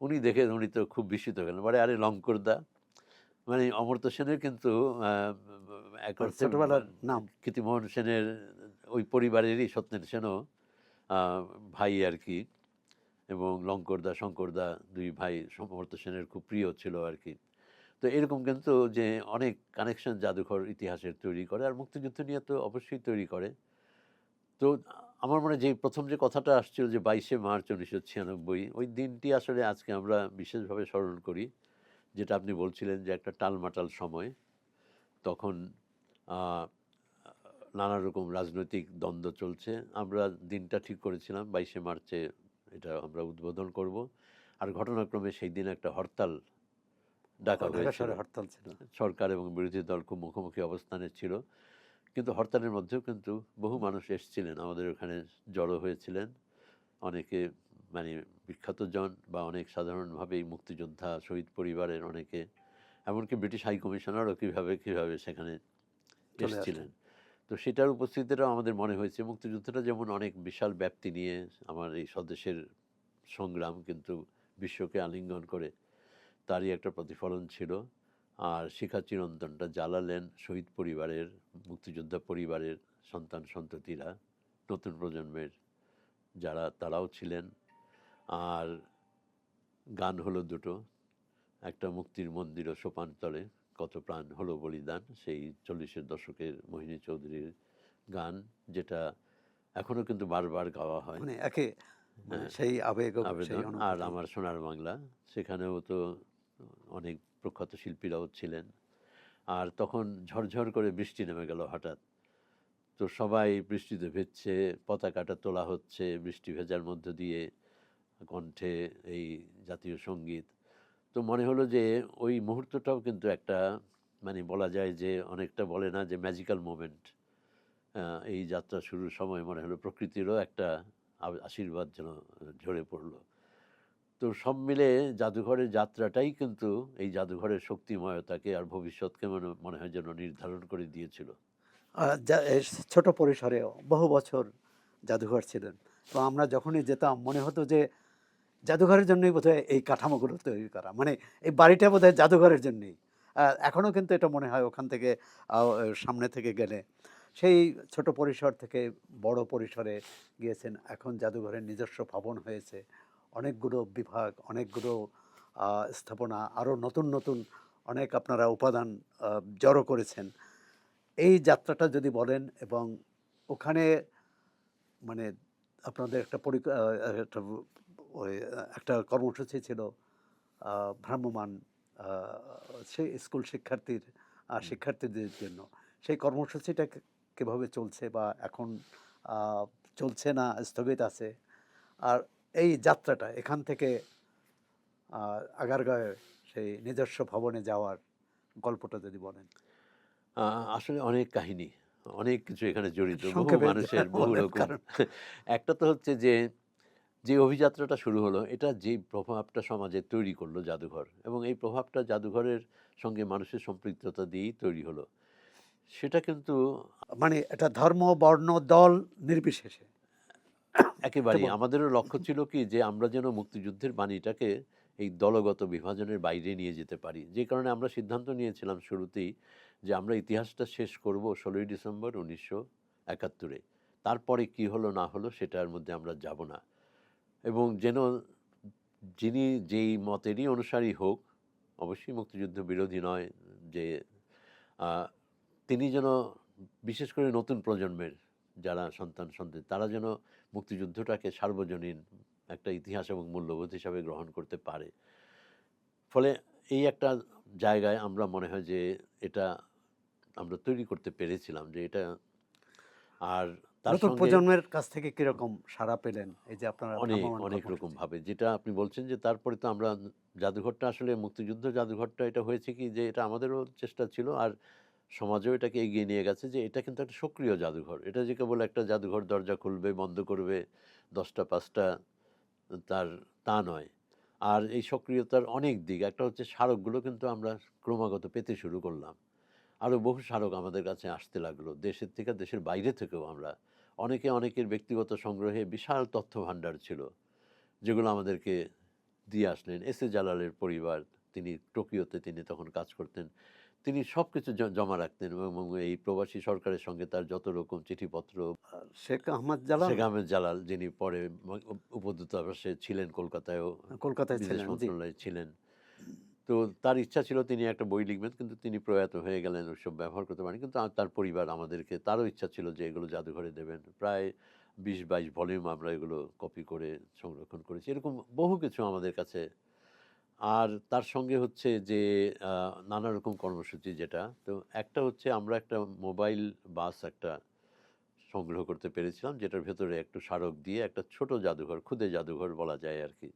উনি দেখে উনি তো খুব বিস্মিত গেলেন, বলে আরে লঙ্করদা, মানে অমর্ত্য সেনের কিন্তু এক অর্থে ছোটবেলার নাম। কীর্তিমোহন সেনের ওই পরিবারেরই সত্যেন সেনও ভাই আর কি, এবং লঙ্করদা শঙ্করদা দুই ভাই অমর্ত্য সেনের খুব প্রিয় ছিল আর কি। তো এরকম কিন্তু যে অনেক কানেকশন জাদুঘর ইতিহাসের তৈরি করে, আর মুক্তিযুদ্ধ নিয়ে তো অবশ্যই তৈরি করে। তো আমার মনে হয় যে প্রথম যে কথাটা আসছিল যে 22শে মার্চ 1996, ওই দিনটি আসলে আজকে আমরা বিশেষভাবে স্মরণ করি। যেটা আপনি বলছিলেন যে একটা টালমাটাল সময়, তখন আহ, নানা রকম রাজনৈতিক দ্বন্দ্ব চলছে। আমরা দিনটা ঠিক করেছিলাম 22শে মার্চে এটা আমরা উদ্বোধন করব। আর ঘটনাক্রমে সেই দিন একটা হরতাল ডাকা ঢাকা হয়েছিল। শহরে হরতাল ছিল। সরকার এবং বিরোধী দল খুব মুখোমুখি অবস্থানে ছিল, কিন্তু হরতালের মধ্যেও কিন্তু বহু মানুষ এসেছিলেন, আমাদের ওখানে জড়ো হয়েছিলেন। অনেকে মানে বিখ্যাত জন বা অনেক সাধারণভাবেই মুক্তিযোদ্ধা, শহীদ পরিবারের অনেকে, এমনকি ব্রিটিশ হাই কমিশনারও কীভাবে কীভাবে সেখানে চলে এসেছিলেন। আসলেন। তো সেটার উপস্থিতিটাও আমাদের মনে হয়েছে। মুক্তিযুদ্ধটা যেমন অনেক বিশাল ব্যাপ্তি নিয়ে আমার এই স্বদেশের সংগ্রাম কিন্তু বিশ্বকে আলিঙ্গন করে, তারই একটা প্রতিফলন ছিল। আর শিখা চিরন্তনটা জ্বালালেন শহীদ পরিবারের, মুক্তিযোদ্ধা পরিবারের সন্তান সন্ততিরা, নতুন প্রজন্মের যারা, তারাও ছিলেন। আর গান হলো দুটো, একটা মুক্তির মন্দির ও সোপানতলে কত প্রাণ হলো বলিদান, সেই 40-এর দশকের মোহিনী চৌধুরীর গান, যেটা এখনও কিন্তু বারবার গাওয়া হয়। মানে একে মানে হ্যাঁ, সেই আবেগ ও সেই আবেদন। আর অনুভূতি। আমার সোনার বাংলা, সেখানেও তো অনেক প্রখ্যাত শিল্পীরাও ছিলেন। আর তখন ঝরঝর করে বৃষ্টি নেমে গেল হঠাৎ। তো সবাই বৃষ্টিতে ভিজছে, পতাকাটা তোলা হচ্ছে বৃষ্টি ভেজার মধ্য দিয়ে, কণ্ঠে এই জাতীয় সঙ্গীত। তো মনে হলো যে ওই মুহূর্তটাও কিন্তু একটা মানে বলা যায় যে অনেকটা বলে না যে ম্যাজিক্যাল মোমেন্ট। এই যাত্রা শুরুর সময় মনে হলো প্রকৃতিরও একটা আশীর্বাদ যেন ঝরে পড়লো। তো সব মিলে জাদুঘরের যাত্রাটাই কিন্তু এই জাদুঘরের শক্তিময়তাকে আর ভবিষ্যৎকে মনে মনে হয় যেন নির্ধারণ করে দিয়েছিল। ছোট পরিসরে বহু বছর জাদুঘর ছিলেন, তো আমরা যখনই যেতাম মনে হতো যে জাদুঘরের জন্যই বোধহয় এই কাঠামোগুলো তৈরি করা, মানে এই বাড়িটা বোধহয় জাদুঘরের জন্যই। এখনও কিন্তু এটা মনে হয় ওখান থেকে সামনে থেকে গেলে। সেই ছোট পরিসর থেকে বড় পরিসরে গিয়েছেন, এখন জাদুঘরের নিজস্ব ভবন হয়েছে, অনেকগুলো বিভাগ, অনেকগুলো স্থাপনা, আরও নতুন নতুন অনেক আপনারা উপাদান জড়ো করেছেন। এই যাত্রাটা যদি বলেন, এবং ওখানে মানে আপনাদের একটা একটা ওই একটা কর্মসূচি ছিল ভ্রাম্যমাণ আ সেই স্কুল হুম। শিক্ষার্থীদের জন্য। সেই কর্মসূচিটা কিভাবে চলছে, বা এখন আ চলছে না স্থগিত আছে? আর এই যাত্রাটা এখান থেকে আ আগারগাঁওয়ে সেই নিজস্ব ভবনে যাওয়ার গল্পটা যদি বলেন। আ আসলে অনেক কাহিনী, অনেক কিছু এখানে জড়িত। বহু সংক্ষেপে মানুষের বহু বলেন, রকম। কারণ একটা তো হচ্ছে যে, যে অভিযাত্রাটা শুরু হলো, এটা যেই প্রভাবটা সমাজে তৈরি করলো জাদুঘর, এবং এই প্রভাবটা জাদুঘরের সঙ্গে মানুষের সম্পৃক্ততা দিয়েই তৈরি হলো। সেটা কিন্তু মানে এটা ধর্ম, বর্ণ, দল নির্বিশেষে। এটা একেবারেই বলুন। আমাদেরও লক্ষ্য ছিল কি যে আমরা যেন মুক্তিযুদ্ধের বাণীটাকে এই দলগত বিভাজনের বাইরে নিয়ে যেতে পারি। যে কারণে আমরা সিদ্ধান্ত নিয়েছিলাম শুরুতেই যে আমরা ইতিহাসটা শেষ করব ১৬ই ডিসেম্বর ১৯৭১-এ। তারপরে কি হলো না হলো সেটার মধ্যে আমরা যাব না। এবং যেন যিনি যেই মতেরই অনুসারী হোক, অবশ্যই মুক্তিযুদ্ধ বিরোধী নয়, যে আ তিনি যেন বিশেষ করে নতুন প্রজন্মের যারা সন্তান-সন্ততি তারা যেন মুক্তিযুদ্ধটাকে সার্বজনীন একটা ইতিহাস এবং মূল্যবোধ হিসাবে গ্রহণ করতে পারে। ফলে এই একটা জায়গায় আমরা মনে হয় যে এটা আমরা তৈরি করতে পেরেছিলাম, যে এটা। আর তার নতুন সঙ্গে প্রজন্মের কাছ থেকে কিরকম সাড়া পেলেন এই যে আপনারা অনেক, ভ্রাম্যমাণ অনেক কর্মসূচি? রকমভাবে যেটা আপনি বলছেন, যে তারপরে তো আমরা জাদুঘরটা আসলে মুক্তিযুদ্ধ জাদুঘরটা এটা হয়েছে কি যে এটা আমাদেরও চেষ্টা ছিল, আর সমাজেও এটাকে এগিয়ে নিয়ে গেছে যে এটা কিন্তু একটা সক্রিয় জাদুঘর। এটা যে কেবল একটা জাদুঘর দরজা খুলবে, বন্ধ করবে ১০টা ৫টা তার তা নয়। আর এই সক্রিয়তার অনেক দিক। একটা হচ্ছে স্মারকগুলো কিন্তু আমরা ক্রমাগত পেতে শুরু করলাম। আরও বহু স্মারক আমাদের কাছে আসতে লাগলো। দেশের থেকে, দেশের বাইরে থেকেও আমরা। অনেকের ব্যক্তিগত সংগ্রহে বিশাল তথ্য ভাণ্ডার ছিল, যেগুলো আমাদেরকে দিয়ে আসলেন। এস এ জালালের পরিবার, তিনি টোকিওতে তিনি তখন কাজ করতেন। তিনি সবকিছু জমা রাখতেন, এবং এই প্রবাসী সরকারের সঙ্গে তার যত রকম চিঠিপত্র। শেখ আহমদ জালাল শেখ আহমেদ জালাল, যিনি পরে উপদূতাবাসে ছিলেন, কলকাতায়ও কলকাতায় বিদেশ ছিলেন, জি। মন্ত্রণালয়ে ছিলেন। তো তার ইচ্ছা ছিল তিনি একটা বই লিখবেন, কিন্তু তিনি প্রয়াত হয়ে গেলেন, ওইসব ব্যবহার করতে পারেন। কিন্তু তার পরিবার আমাদেরকে, তারও ইচ্ছা ছিল যে এগুলো জাদুঘরে দেবেন। প্রায় ২০-২২ ভলিউম আমরা এগুলো কপি করে সংরক্ষণ করেছি। এরকম বহু কিছু আমাদের কাছে। আর তার সঙ্গে হচ্ছে যে নানা রকম কর্মসূচি যেটা। তো একটা হচ্ছে আমরা একটা মোবাইল বাস একটা সংগ্রহ করতে পেরেছিলাম, যেটার ভেতরে একটু স্মারক দিয়ে একটা ছোট জাদুঘর, ক্ষুদে জাদুঘর বলা যায় আরকি।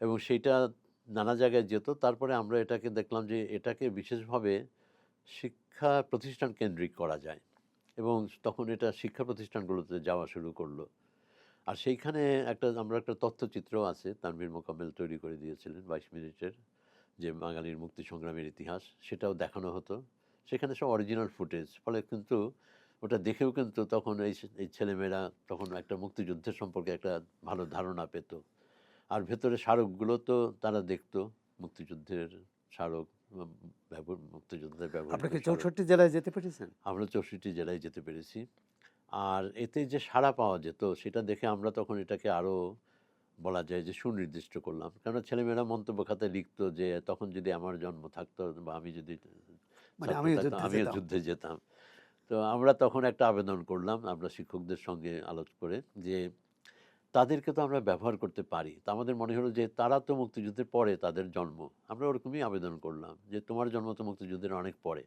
এবং সেইটা নানা জায়গায় যেত। তারপরে আমরা এটাকে দেখলাম যে এটাকে বিশেষভাবে শিক্ষা প্রতিষ্ঠান কেন্দ্রিক করা যায়, এবং তখন এটা শিক্ষা প্রতিষ্ঠানগুলোতে যাওয়া শুরু করলো। আর সেইখানে আমরা একটা তথ্যচিত্র আছে, তানভীর মোকাম্মেল তৈরি করে দিয়েছিলেন ২২ মিনিটের, যে বাঙালির মুক্তি সংগ্রামের ইতিহাস, সেটাও দেখানো হতো। সেখানে সব অরিজিনাল ফুটেজ। ফলে কিন্তু ওটা দেখেও কিন্তু তখন এই ছেলেমেয়েরা তখন একটা মুক্তিযুদ্ধের সম্পর্কে একটা ভালো ধারণা পেত। আর ভেতরে স্মারকগুলো তো তারা দেখতো, মুক্তিযুদ্ধের স্মারক, মুক্তিযুদ্ধে আপনি ব্যবহৃত কি স্মারক। ৬৪ জেলায় যেতে পেরেছেন? আমরা ৬৪ জেলায় যেতে পেরেছি। আর এতে যে সাড়া পাওয়া যেত সেটা দেখে আমরা তখন এটাকে আরও বলা যায় যে সুনির্দিষ্ট করলাম। কেননা ছেলেমেয়েরা মন্তব্য খাতায় লিখতো যে তখন যদি আমার জন্ম থাকতো, বা আমি যদি মানে ছাত্র আমিও থাকতাম, যুদ্ধে আমিও যেতাম। যুদ্ধে যেতাম। তো আমরা তখন একটা আবেদন করলাম, আমরা শিক্ষকদের সঙ্গে আলোচ করে, যে তাদেরকে তো আমরা ব্যবহার করতে পারি। তো আমাদের মনে হলো যে তারা তো মুক্তিযুদ্ধের পরে তাদের জন্ম। আমরা ওরকমই আবেদন করলাম যে তোমার জন্ম তো মুক্তিযুদ্ধের অনেক পরে।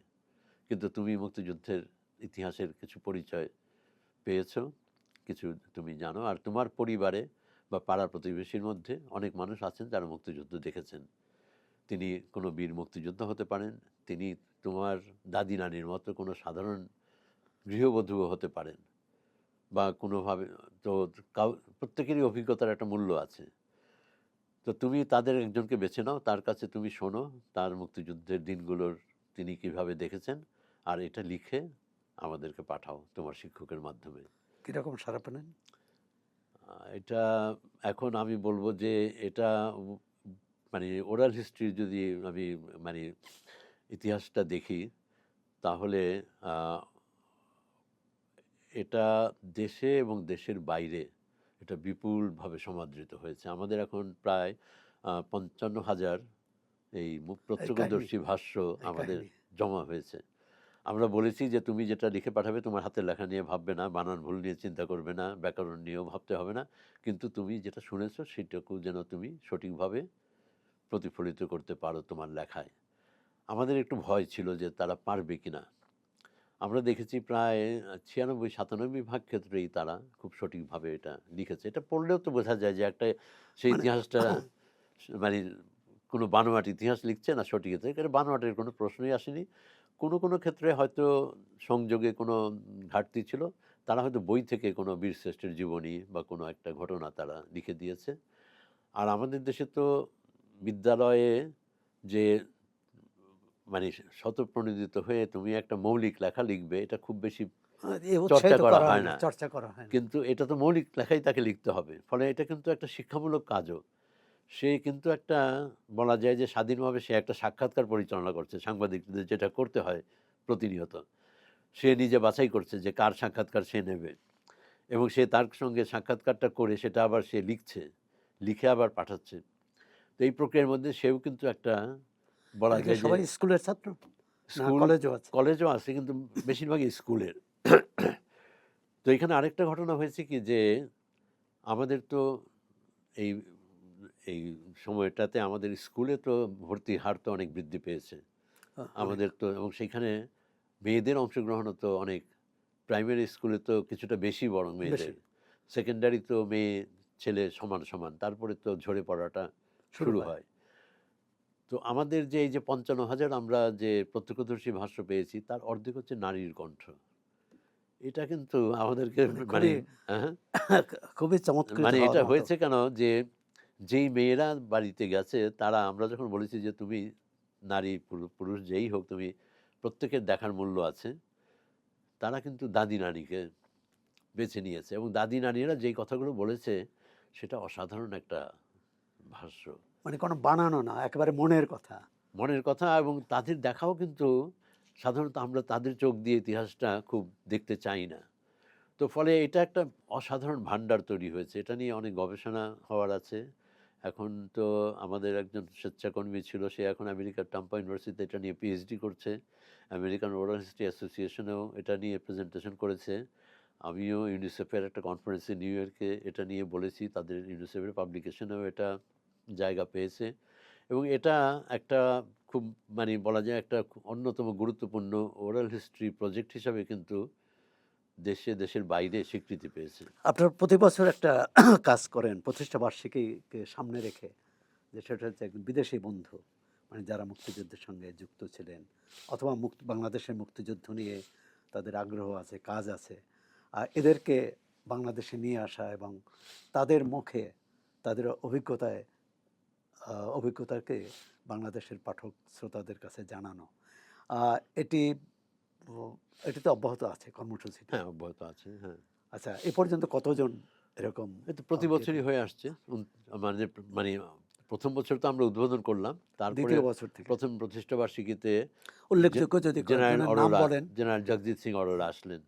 কিন্তু তুমি মুক্তিযুদ্ধের ইতিহাসের কিছু পরিচয় পেয়েছো, কিছু তুমি জানো। আর তোমার পরিবারে বা পাড়া প্রতিবেশীর মধ্যে অনেক মানুষ আছেন যারা মুক্তিযুদ্ধ দেখেছেন। তিনি কোনো বীর মুক্তিযোদ্ধা হতে পারেন, তিনি তোমার দাদি নানির মতো কোনো সাধারণ গৃহবধূও হতে পারেন, বা কোনোভাবে। তো প্রত্যেকেরই অভিজ্ঞতার একটা মূল্য আছে। তো তুমি তাদের একজনকে বেছে নাও, তার কাছে তুমি শোনো তার মুক্তিযুদ্ধের দিনগুলোর তিনি কিভাবে দেখেছেন, আর এটা লিখে আমাদেরকে পাঠাও তোমার শিক্ষকের মাধ্যমে। কিরকম সাড়া পেলেন? এটা এখন আমি বলব যে এটা মানে ওরাল হিস্ট্রি যদি আমি মানে ইতিহাসটা দেখি, তাহলে এটা দেশে এবং দেশের বাইরে এটা বিপুলভাবে সমাদৃত হয়েছে। আমাদের এখন প্রায় ৫৫,০০০ এই এই কাহিনী, প্রত্যক্ষদর্শী ভাষ্য এই আমাদের কাহিনী। জমা হয়েছে। আমরা বলেছি যে তুমি যেটা লিখে পাঠাবে তোমার হাতের লেখা নিয়ে ভাববে না, বানান ভুল নিয়ে চিন্তা করবে না, ব্যাকরণ নিয়েও ভাবতে হবে না, কিন্তু তুমি যেটা শুনেছো সেটাকেও যেন তুমি সঠিকভাবে প্রতিফলিত করতে পারো তোমার লেখায়। আমাদের একটু ভয় ছিল যে তারা পারবে কিনা। আমরা দেখেছি প্রায় 96-97 ভাগ ক্ষেত্রেই তারা খুব সঠিকভাবে এটা লিখেছে। এটা পড়লেও তো বোঝা যায় যে একটা সেই মানে ইতিহাসটা মানে কোনো বানোয়াট ইতিহাস লিখছে না সঠিক ইতিহাস। এটা বানোয়াটের কোনো প্রশ্নই আসেনি। কোনো কোনো ক্ষেত্রে হয়তো সংযোগে কোনো ঘাটতি ছিল। তারা হয়তো বই থেকে কোনো বীরশ্রেষ্ঠের জীবনী বা কোনো একটা ঘটনা তারা লিখে দিয়েছে। আর আমাদের দেশে তো বিদ্যালয়ে যে মানে স্বতঃপ্রণোদিত হয়ে তুমি একটা মৌলিক লেখা লিখবে, এটা খুব বেশি চর্চা উৎসাহিত করা করা হয় হয় না, না। চর্চা করা হয় না। কিন্তু এটা তো মৌলিক লেখাই তাকে লিখতে হবে। ফলে এটা কিন্তু একটা শিক্ষামূলক কাজও। সে কিন্তু একটা বলা যায় যে স্বাধীনভাবে সে একটা সাক্ষাৎকার পরিচালনা করছে। সাংবাদিকদের যেটা করতে হয় প্রতিনিয়ত। সে নিজে বাছাই করছে যে কার সাক্ষাৎকার সে নেবে। এবং সে তার সঙ্গে সাক্ষাৎকারটা করে সেটা আবার সে লিখছে। লিখে আবার পাঠাচ্ছে। তো এই প্রক্রিয়ার মধ্যে সেও কিন্তু একটা বলা এটা কি যায় যে সবাই স্কুলের ছাত্র? না স্কুল, কলেজও আছে? কলেজও আছে কিন্তু বেশিরভাগই স্কুলের। তো এখানে আরেকটা ঘটনা হয়েছে কি যে আমাদের তো এই এই সময়টাতে আমাদের স্কুলে তো ভর্তির হার তো অনেক বৃদ্ধি পেয়েছে। অনেক আমাদের তো এবং সেইখানে মেয়েদের অংশগ্রহণও তো অনেক, প্রাইমারি স্কুলে তো কিছুটা বেশি বরং বেশি মেয়েদের। সেকেন্ডারি তো মেয়ে ছেলে সমান সমান। তারপরে তো ঝরে পড়াটা শুরু শুরু হয়। হয়। তো আমাদের যে এই যে ৫৫,০০০ আমরা যে প্রত্যক্ষদর্শী ভাষ্য পেয়েছি তার অর্ধেক হচ্ছে নারীর কণ্ঠ। এটা কিন্তু আমাদেরকে মানে মানে খুবই হ্যাঁ, খুবই চমৎকৃত মানে হওয়ার এটা মতো। হয়েছে কেন যে যেই মেয়েরা বাড়িতে গেছে তারা আমরা যখন বলেছি যে তুমি নারী পুরুষ যেই হোক তুমি প্রত্যেকের দেখার মূল্য আছে, তারা কিন্তু দাদি নারীকে বেছে নিয়েছে এবং দাদি নারীরা যেই কথাগুলো বলেছে সেটা অসাধারণ একটা ভাষ্য, মানে কোনো বানানো না, একেবারে মনের কথা। মনের কথা। এবং তাদের দেখাও কিন্তু সাধারণত আমরা তাদের চোখ দিয়ে ইতিহাসটা খুব দেখতে চাই না। তো ফলে এটা একটা অসাধারণ ভান্ডার তৈরি হয়েছে। এটা নিয়ে অনেক গবেষণা হওয়ার আছে। এখন তো আমাদের একজন স্বেচ্ছাকর্মী ছিল, সে এখন আমেরিকার টাম্পা ইউনিভার্সিটিতে এটা নিয়ে পিএইচডি করছে। আমেরিকান ওরাল হিস্ট্রি অ্যাসোসিয়েশনেও এটা নিয়ে প্রেজেন্টেশন করেছে। আমিও ইউনিসেফের একটা কনফারেন্সে নিউ ইয়র্কে এটা নিয়ে বলেছি, তাদের ইউনিসেফের পাবলিকেশনেও এটা জায়গা পেয়েছে। এবং এটা একটা খুব মানে বলা যায় একটা অন্যতম গুরুত্বপূর্ণ ওরাল হিস্ট্রি প্রজেক্ট হিসাবে কিন্তু দেশে দেশের বাইরে স্বীকৃতি পেয়েছে। আপনারা প্রতি বছর একটা কাজ করেন প্রতিষ্ঠা বার্ষিকীকে সামনে রেখে, যে সেটা হচ্ছে একজন বিদেশি বন্ধু, মানে যারা মুক্তিযুদ্ধের সঙ্গে যুক্ত ছিলেন অথবা বাংলাদেশের মুক্তিযুদ্ধ নিয়ে তাদের আগ্রহ আছে, কাজ আছে, আর এদেরকে বাংলাদেশে নিয়ে আসা এবং তাদের মুখে তাদের অভিজ্ঞতাকে বাংলাদেশের পাঠক শ্রোতাদের কাছে জানানো। এটি এটি তো অব্যাহত আছে কর্মসূচিটি। হ্যাঁ, অব্যাহত আছে। হ্যাঁ, আচ্ছা, এ পর্যন্ত কতজন এরকম এই তো প্রতি যেতে বছরই হয়ে আসছে। মানে মানে প্রথম বছর তো আমরা উদ্বোধন করলাম, তারপরে দ্বিতীয় বছর থেকে প্রথম প্রতিষ্ঠা বার্ষিকীতে উল্লেখযোগ্য যদি জেনারেল কয়েকজনের নাম অরোরা, বলেন? জেনারেল জগজিৎ সিং অরোরা আসলেন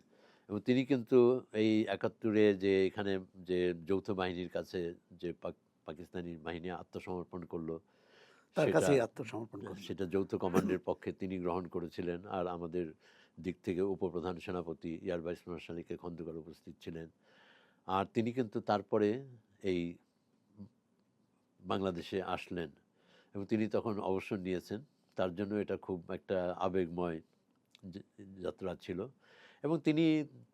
এবং তিনি কিন্তু এই ৭১-এ যে এখানে যে যৌথ বাহিনীর কাছে যে পাকিস্তানি বাহিনী আত্মসমর্পণ করলো তার সেটা, কাছেই আত্মসমর্পণ করলেন। সেটা যৌথ কমান্ডের পক্ষে তিনি গ্রহণ করেছিলেন। আর আমাদের দিক থেকে উপপ্রধান সেনাপতি এয়ার ভাইস মার্শাল কে খন্দকার উপস্থিত ছিলেন। আর তিনি কিন্তু তারপরে এই বাংলাদেশে আসলেন এবং তিনি তখন অবসর নিয়েছেন। তার জন্য এটা খুব একটা আবেগময় যে- যাত্রা ছিল। এবং তিনি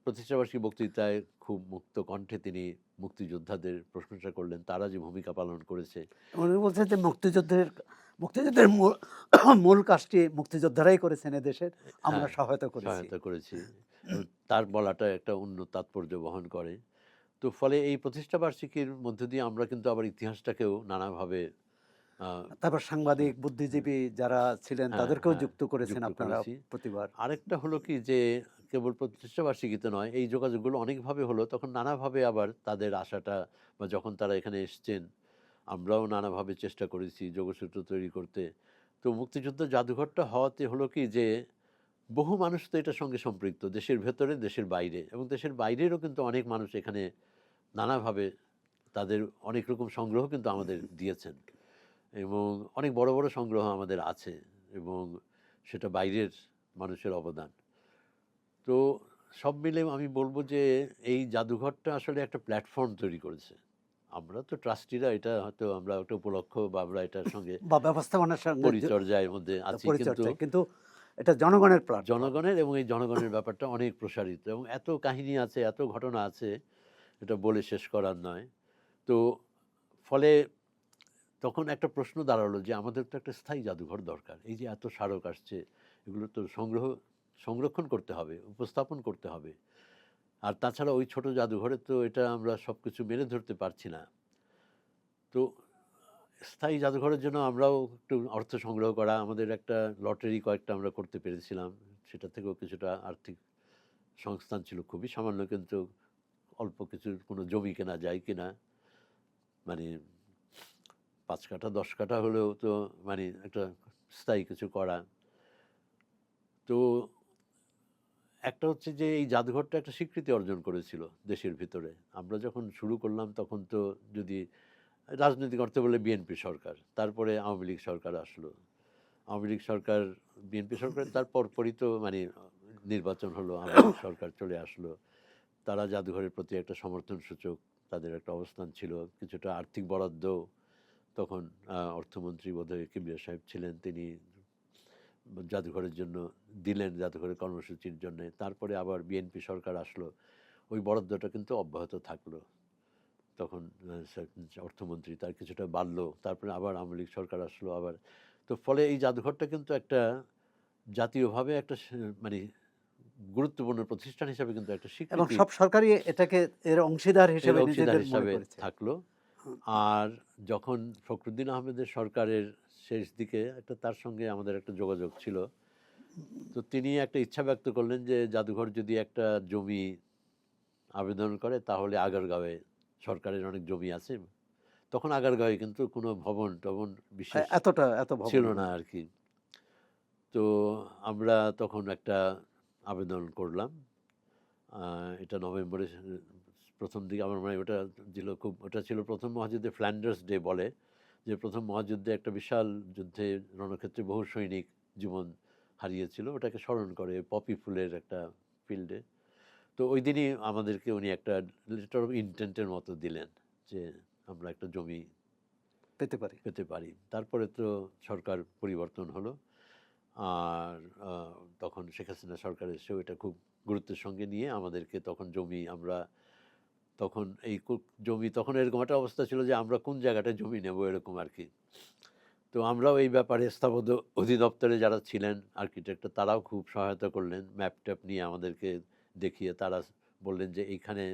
প্রতিষ্ঠাবার্ষিকী বক্তৃতায় খুব মুক্ত কণ্ঠে তিনি মুক্তিযোদ্ধাদের প্রশংসা করলেন, তারা যে ভূমিকা পালন করেছে। উনি বলছেন যে মুক্তিযুদ্ধের মূল মূল কাজটি মুক্তিযোদ্ধারাই করেছেন এদেশের, আমরা হ্যাঁ, সহায়তা করেছি। সহায়তা করেছি এবং তার বলাটা একটা অন্য তাৎপর্য বহন করে। তো ফলে এই প্রতিষ্ঠা বার্ষিকীর মধ্য দিয়ে আমরা কিন্তু আবার ইতিহাসটাকেও নানাভাবে আহ, তারপর সাংবাদিক, বুদ্ধিজীবী যারা ছিলেন হ্যাঁ তাদেরকেও হ্যাঁ যুক্ত করেছেন যুক্ত আপনারা করেছি। প্রতিবার। আরেকটা হলো কি যে কেবল প্রতিষ্ঠা বার্ষিকীতে নয়, এই যোগাযোগগুলো অনেকভাবে হলো, তখন নানাভাবে আবার তাদের আশাটা বা যখন তারা এখানে এসছেন আমরাও নানাভাবে চেষ্টা করেছি যোগসূত্র তৈরি করতে। তো মুক্তিযুদ্ধ জাদুঘরটা হওয়াতে হলো কি যে বহু মানুষ তো এটার সঙ্গে সম্পৃক্ত, দেশের ভেতরে দেশের বাইরে, এবং দেশের বাইরেরও কিন্তু অনেক মানুষ এখানে নানাভাবে তাদের অনেক রকম সংগ্রহ কিন্তু আমাদের দিয়েছেন এবং অনেক বড় বড় সংগ্রহ আমাদের আছে এবং সেটা বাইরের মানুষের অবদান। তো সব মিলে আমি বলবো যে এই জাদুঘরটা আসলে একটা প্ল্যাটফর্ম তৈরি করেছে। আমরা তো ট্রাস্টিরা, এটা হয়তো আমরা একটা উপলক্ষ বা আমরা এটার সঙ্গে বা ব্যবস্থাপনার সঙ্গে পরিচর্যার মধ্যে আছি, কিন্তু পরিচর্যা, কিন্তু এটা জনগণের প্ল্যাটফর্ম। জনগণের এবং এই জনগণের ব্যাপারটা অনেক প্রসারিত এবং এত কাহিনী আছে, এত ঘটনা আছে, এটা বলে শেষ করার নয়। তো ফলে তখন একটা প্রশ্ন দাঁড়ালো যে আমাদের তো একটা স্থায়ী জাদুঘর দরকার। এই যে এত স্মারক আসছে, এগুলো তো সংরক্ষণ করতে হবে, উপস্থাপন করতে হবে। আর তাছাড়া ওই ছোট জাদুঘরে তো এটা আমরা সব কিছু মেলে ধরতে পারছি না। তো স্থায়ী জাদুঘরের জন্য আমরাও একটু অর্থ সংগ্রহ করা, আমাদের একটা লটারি কয়েকটা আমরা করতে পেরেছিলাম। সেটা থেকেও কিছুটা আর্থিক সংস্থান ছিল, খুবই সামান্য, কিন্তু অল্প কিছু কোনো জমি কেনা যায় কিনা, মানে ৫ কাঠা ১০ কাঠা হলেও তো মানে একটা স্থায়ী কিছু করা। তো একটা হচ্ছে যে এই জাদুঘরটা একটা স্বীকৃতি অর্জন করেছিল দেশের ভিতরে। আমরা যখন শুরু করলাম তখন তো, যদি রাজনৈতিক অর্থে বলে, বিএনপি সরকার, তারপরে আওয়ামী লীগ সরকার আসলো। আওয়ামী লীগ সরকার, বিএনপি সরকারের তার পরপরই তো মানে নির্বাচন হলো, আওয়ামী লীগ সরকার চলে আসলো। তারা জাদুঘরের প্রতি একটা সমর্থন সূচক তাদের একটা অবস্থান ছিল, কিছুটা আর্থিক বরাদ্দ তখন অর্থমন্ত্রী বোধহয় কিবরিয়া সাহেব ছিলেন, তিনি জাদুঘরের জন্য দিলেন, জাদুঘরের কর্মসূচির জন্য। তারপরে আবার বিএনপি সরকার আসলো, ওই বরাদ্দটা কিন্তু অব্যাহত থাকলো। তখন অর্থমন্ত্রী তার কিছুটা বাড়লো, তারপরে আবার আওয়ামী লীগ সরকার আসলো আবার। তো ফলে এই জাদুঘরটা কিন্তু একটা জাতীয়ভাবে একটা মানে গুরুত্বপূর্ণ প্রতিষ্ঠান হিসাবে কিন্তু একটা এবং স্বীকৃতি সব সরকারই এটাকে এর অংশীদার এর হিসেবে অংশীদার নিজেদের মনে হিসাবে করেছে। থাকলো। আর যখন ফখরুদ্দিন আহমেদের সরকারের শেষ দিকে একটা তার সঙ্গে আমাদের একটা যোগাযোগ ছিল, তো তিনি একটা ইচ্ছা ব্যক্ত করলেন যে জাদুঘর যদি একটা জমি আবেদন করে তাহলে আগারগাঁওয়ে সরকারের অনেক জমি আছে। তখন আগারগাঁওয়ে কিন্তু কোনো ভবন টবন বিশেষ এত ছিল ভবন না আর কি। তো আমরা তখন একটা আবেদন করলাম। এটা নভেম্বরের প্রথম দিকে, আমার মনে হয় ওটা ছিল ওটা ছিল প্রথম মহাযুদ্ধে, ফ্ল্যান্ডার্স ডে বলে, যে প্রথম মহাযুদ্ধে একটা বিশাল যুদ্ধে রণক্ষেত্রে বহু সৈনিক জীবন হারিয়েছিল, ওটাকে স্মরণ করে পপি ফুলের একটা ফিল্ডে। তো ওই দিনই আমাদেরকে উনি একটা লেটার অফ ইন্টেন্টের মতো দিলেন যে আমরা একটা জমি পেতে পারি। পেতে পারি। তারপরে তো সরকার পরিবর্তন হলো। আর তখন শেখ হাসিনা সরকার এসেও এটা খুব গুরুত্বের সঙ্গে নিয়ে আমাদেরকে তখন জমি, আমরা তখন এই জমি, তখন এরকম একটা অবস্থা ছিল যে আমরা কোন জায়গাটায় জমি নেব এরকম আর কি। তো আমরাও এই ব্যাপারে স্থাপত্য অধিদপ্তরে যারা ছিলেন আর্কিটেক্ট, তারাও খুব সহায়তা করলেন, ম্যাপ ট্যাপ নিয়ে আমাদেরকে দেখিয়ে তারা বললেন যে এইখানে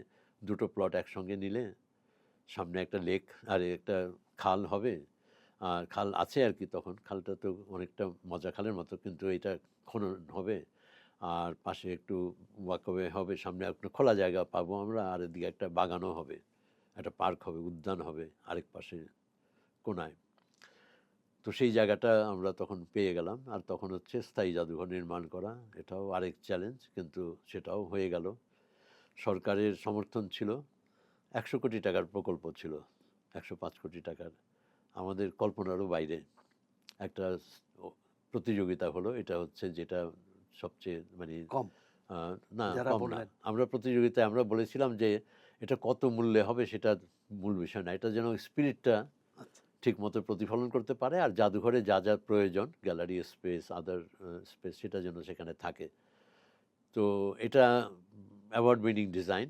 দুটো প্লট একসঙ্গে নিলে সামনে একটা লেক আর একটা খাল হবে। আর খাল আছে আর কি, তখন খালটা তো অনেকটা মজা খালের মতো, কিন্তু এটা খনন হবে। আর পাশে একটু ওয়াকওয়ে হবে, সামনে একটা খোলা জায়গা পাবো আমরা, আর এদিকে একটা বাগানও হবে, একটা পার্ক হবে, উদ্যান হবে আরেক পাশে কোনায়। তো সেই জায়গাটা আমরা তখন পেয়ে গেলাম। আর তখন হচ্ছে স্থায়ী জাদুঘর নির্মাণ করা, এটাও আরেক চ্যালেঞ্জ, কিন্তু সেটাও হয়ে গেল। সরকারের সমর্থন ছিল, ১০০ কোটি টাকার প্রকল্প ছিল, ১০৫ কোটি টাকার, আমাদের কল্পনারও বাইরে একটা প্রতিযোগিতা হলো। এটা হচ্ছে যেটা সবচেয়ে মানে কম না যারা কম না, বললেন। আমরা প্রতিযোগিতায় আমরা বলেছিলাম যে এটা কত মূল্যে হবে সেটা মূল বিষয় না, এটা যেন স্পিরিটটা আচ্ছা। ঠিক মতো প্রতিফলন করতে পারে, আর জাদুঘরে যা যা প্রয়োজন, গ্যালারি স্পেস, আদার স্পেস, সেটা যেন সেখানে থাকে। তো এটা অ্যাওয়ার্ড উইনিং ডিজাইন।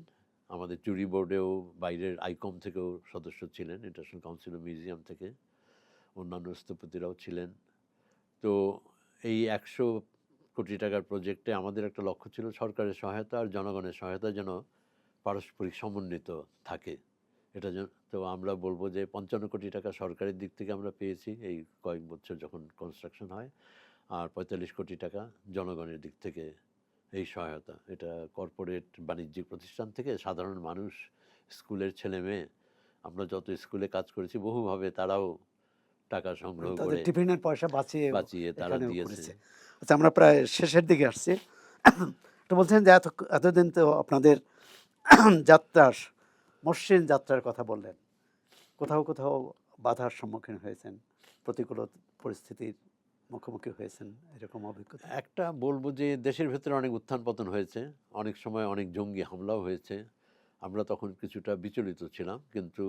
আমাদের জুরি বোর্ডেও বাইরের আইকম থেকেও সদস্য ছিলেন, ইন্টারন্যাশনাল কাউন্সিল অফ মিউজিয়াম থেকে অন্যান্য স্থপতিরাও ছিলেন। তো এই ১০০ কোটি টাকার প্রজেক্টে আমাদের একটা লক্ষ্য ছিল সরকারের সহায়তা আর জনগণের সহায়তা যেন পারস্পরিক সমন্বিত থাকে। এটা যেন, তো আমরা বলবো যে ৫৫ কোটি টাকা সরকারের দিক থেকে আমরা পেয়েছি এই কয়েক বছর যখন কনস্ট্রাকশন হয়, আর ৪৫ কোটি টাকা জনগণের দিক থেকে এই সহায়তা। এটা কর্পোরেট বাণিজ্যিক প্রতিষ্ঠান থেকে সাধারণ মানুষ, স্কুলের ছেলে মেয়ে, আমরা যত স্কুলে কাজ করেছি বহুভাবে তারাও টাকা সংগ্রহ তাদের করে টিফিনের পয়সা বাঁচিয়ে বাঁচিয়ে তারা এখানেও দিয়েছে। করেছে। আচ্ছা, আমরা প্রায় শেষের দিকে আসছি। তো বলছেন যে এতদিন তো আপনাদের যাত্রার, মসৃণ যাত্রার কথা বললেন। কোথাও কোথাও বাধার সম্মুখীন হয়েছেন, প্রতিকূল পরিস্থিতির মুখোমুখি হয়েছেন এরকম অভিজ্ঞতা? একটা বলবো যে দেশের ভেতরে অনেক উত্থান পতন হয়েছে, অনেক সময় অনেক জঙ্গি হামলাও হয়েছে। আমরা তখন কিছুটা বিচলিত ছিলাম, কিন্তু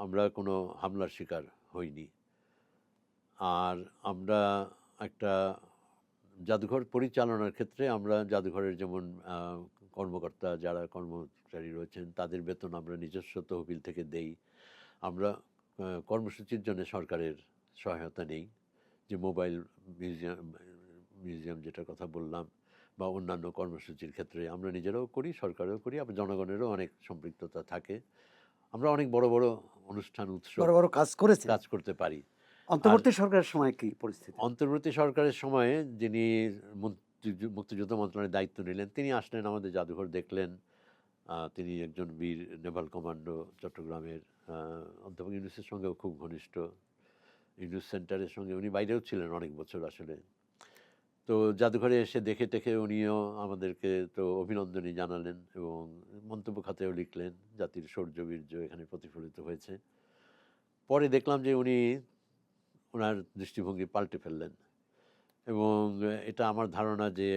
আমরা কোনো হামলার শিকার হইনি। আর আমরা একটা জাদুঘর পরিচালনার ক্ষেত্রে আমরা জাদুঘরের যেমন কর্মকর্তা যারা কর্মচারী রয়েছেন তাদের বেতন আমরা নিজস্ব তহবিল থেকে দেই। আমরা কর্মসূচির জন্য সরকারের সহায়তা নেই, যে মোবাইল মিউজিয়াম মিউজিয়াম যেটার কথা বললাম, বা অন্যান্য কর্মসূচির ক্ষেত্রে আমরা নিজেরাও করি, সরকারও করি, আবার জনগণেরও অনেক সম্পৃক্ততা থাকে। আমরা অনেক বড় বড় অনুষ্ঠান উৎসব বড় বড় কাজ করেছেন। কাজ করতে পারি। আর অন্তর্বর্তী সরকারের সময় কি পরিস্থিতি? অন্তর্বর্তী সরকারের সময়ে যিনি মুক্তিযুদ্ধ মন্ত্রণালয়ের দায়িত্ব নিলেন, তিনি আসলেন, আমাদের জাদুঘর দেখলেন। তিনি একজন বীর নেভাল কমান্ডো, চট্টগ্রামের। অধ্যাপক ইউনূসের সঙ্গেও খুব ঘনিষ্ঠ। ইউনূস সেন্টারের সঙ্গে উনি বাইরেও ছিলেন অনেক বছর আসলে। তো জাদুঘরে এসে দেখে টেখে উনিও আমাদেরকে তো অভিনন্দনই জানালেন এবং মন্তব্য খাতায়ও লিখলেন, জাতির শৌর্য বীর্য এখানে প্রতিফলিত হয়েছে। পরে দেখলাম যে উনি ওনার দৃষ্টিভঙ্গি পাল্টে ফেললেন, এবং এটা আমার ধারণা যে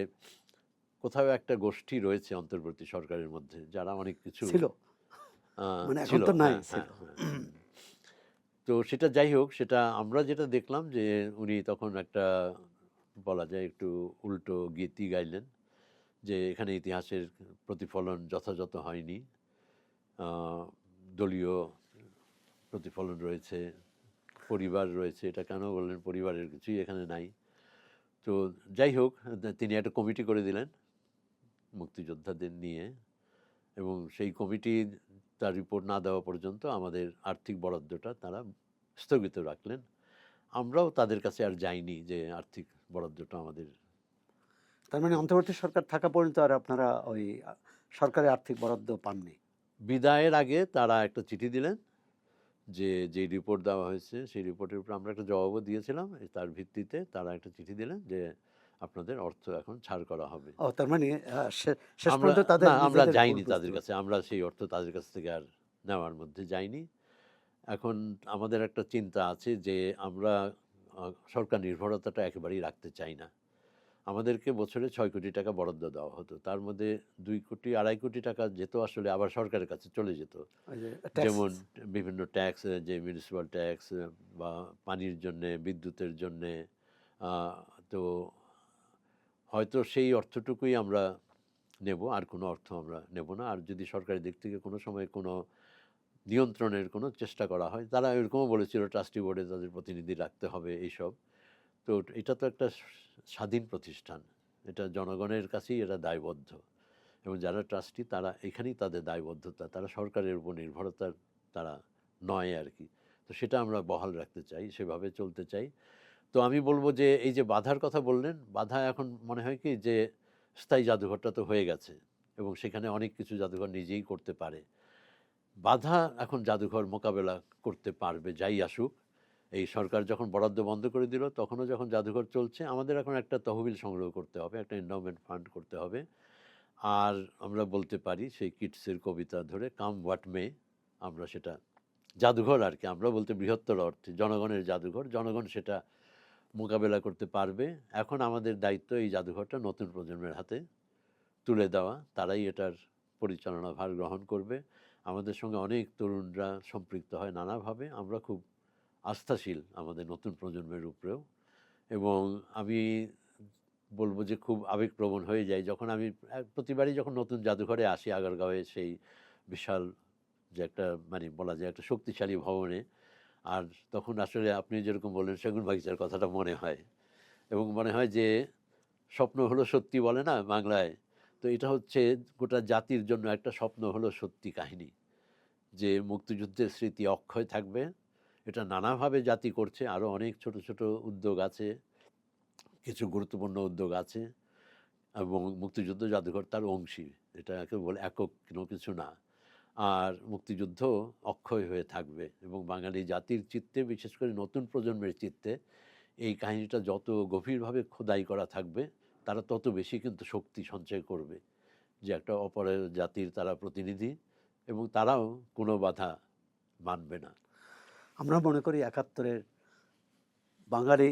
কোথাও একটা গোষ্ঠী রয়েছে অন্তর্বর্তী সরকারের মধ্যে যারা অনেক কিছু ছিল, মানে এখন ছিল। তো নাই, হ্যাঁ, ছিল। হ্যাঁ, হ্যাঁ। তো সেটা যাই হোক, সেটা আমরা যেটা দেখলাম যে উনি তখন একটা, বলা যায় একটু উল্টো গীতি গাইলেন, যে এখানে ইতিহাসের প্রতিফলন যথাযথ হয়নি, আহ, দলীয় প্রতিফলন রয়েছে, পরিবার রয়েছে। এটা কেন বললেন? পরিবারের কিছুই এখানে নাই। তো যাই হোক, তিনি একটা কমিটি করে দিলেন মুক্তিযোদ্ধাদের নিয়ে, এবং সেই কমিটি তার রিপোর্ট না দেওয়া পর্যন্ত আমাদের আর্থিক বরাদ্দটা তারা স্থগিত রাখলেন। আমরাও তাদের কাছে আর যাইনি যে আর্থিক বরাদ্দটা আমাদের। তার মানে অন্তর্বর্তী সরকার থাকা পর্যন্ত আর আপনারা ওই সরকারি আর্থিক বরাদ্দ পাননি? বিদায়ের আগে তারা একটা চিঠি দিলেন, যে যেই রিপোর্ট দেওয়া হয়েছে সেই রিপোর্টের উপর আমরা একটা জবাবও দিয়েছিলাম, তার ভিত্তিতে তারা একটা চিঠি দিলেন যে আপনাদের অর্থ এখন ছাড় করা হবে। ও তার মানে শেষ আমরা পর্যন্ত তাদের না, আমরা নিজেদের ভুল যাইনি বুঝতে তাদের কাছে, পারছে। আমরা সেই অর্থ তাদের কাছ থেকে আর নেওয়ার মধ্যে যাইনি। এখন আমাদের একটা চিন্তা আছে যে আমরা সরকার নির্ভরতাটা একেবারেই রাখতে চাই না। আমাদেরকে বছরে ৬ কোটি টাকা বরাদ্দ দেওয়া হতো, তার মধ্যে ২ কোটি ২.৫ কোটি টাকা যেত আসলে আবার সরকারের কাছে চলে যেত। ওই যে ট্যাক্স। যেমন বিভিন্ন ট্যাক্স, যে মিউনিসিপ্যাল ট্যাক্স বা পানির জন্যে, বিদ্যুতের জন্যে। তো হয়তো সেই অর্থটুকুই আমরা নেব, আর কোনো অর্থ আমরা নেব না। আর যদি সরকারের দিক থেকে কোনো সময় কোনো নিয়ন্ত্রণের কোনো চেষ্টা করা হয়, তারা এরকমও বলেছিল ট্রাস্টি বোর্ডে তাদের প্রতিনিধি রাখতে হবে এইসব। তো এটা তো একটা স্বাধীন প্রতিষ্ঠান, এটা জনগণের কাছেই এটা দায়বদ্ধ, এবং যারা ট্রাস্টি তারা এখানেই তাদের দায়বদ্ধতা, তারা সরকারের উপর নির্ভরতার তারা নয় আর কি। তো সেটা আমরা বহাল রাখতে চাই, সেভাবে চলতে চাই। তো আমি বলবো যে এই যে বাধার কথা বললেন, বাধা এখন মনে হয় কি যে স্থায়ী জাদুঘরটা তো হয়ে গেছে, এবং সেখানে অনেক কিছু জাদুঘর নিজেই করতে পারে। বাধা এখন জাদুঘর মোকাবেলা করতে পারবে যাই আসুক। এই সরকার যখন বরাদ্দ বন্ধ করে দিল, তখনও যখন জাদুঘর চলছে, আমাদের এখন একটা তহবিল সংগ্রহ করতে হবে, একটা এন্ডাওমেন্ট ফান্ড করতে হবে। আর আমরা বলতে পারি সেই কিটসের কবিতা ধরে, কাম হোয়াট মে, আমরা সেটা জাদুঘর আর কি, আমরা বলতে বৃহত্তর অর্থে জনগণের জাদুঘর, জনগণ সেটা মোকাবেলা করতে পারবে। এখন আমাদের দায়িত্ব এই জাদুঘরটা নতুন প্রজন্মের হাতে তুলে দেওয়া, তারাই এটার পরিচালনা ভার গ্রহণ করবে। আমাদের সঙ্গে অনেক তরুণরা সম্পৃক্ত হয় নানাভাবে, আমরা খুব আস্থাশীল আমাদের নতুন প্রজন্মের উপরেও। এবং আমি বলবো যে খুব আবেগপ্রবণ হয়ে যায় যখন আমি প্রতিবারই যখন নতুন জাদুঘরে আসি আগারগাঁওয়ে, সেই বিশাল যে একটা, মানে বলা যায় একটা শক্তিশালী ভবনে। আর তখন আসলে আপনি যেরকম বললেন সেগুন বাগিচার কথাটা মনে হয়, এবং মনে হয় যে স্বপ্ন হলো সত্যি বলে না বাংলায়, তো এটা হচ্ছে গোটা জাতির জন্য একটা স্বপ্ন হলো সত্যি কাহিনী, যে মুক্তিযুদ্ধের স্মৃতি অক্ষয় থাকবে। এটা নানাভাবে জাতি করছে, আরও অনেক ছোট ছোট উদ্যোগ আছে, কিছু গুরুত্বপূর্ণ উদ্যোগ আছে, এবং মুক্তিযুদ্ধ জাদুঘর তার অংশী, এটা কেবল একক কোনো কিছু না। আর মুক্তিযুদ্ধ অক্ষয় হয়ে থাকবে, এবং বাঙালি জাতির চিত্তে, বিশেষ করে নতুন প্রজন্মের চিত্তে, এই কাহিনীটা যত গভীরভাবে খোদাই করা থাকবে, তারা তত বেশি কিন্তু শক্তি সঞ্চয় করবে, যে একটা অপরের জাতির তারা প্রতিনিধি, এবং তারাও কোনো বাধা মানবে না। আমরা মনে করি ৭১-এর বাঙালি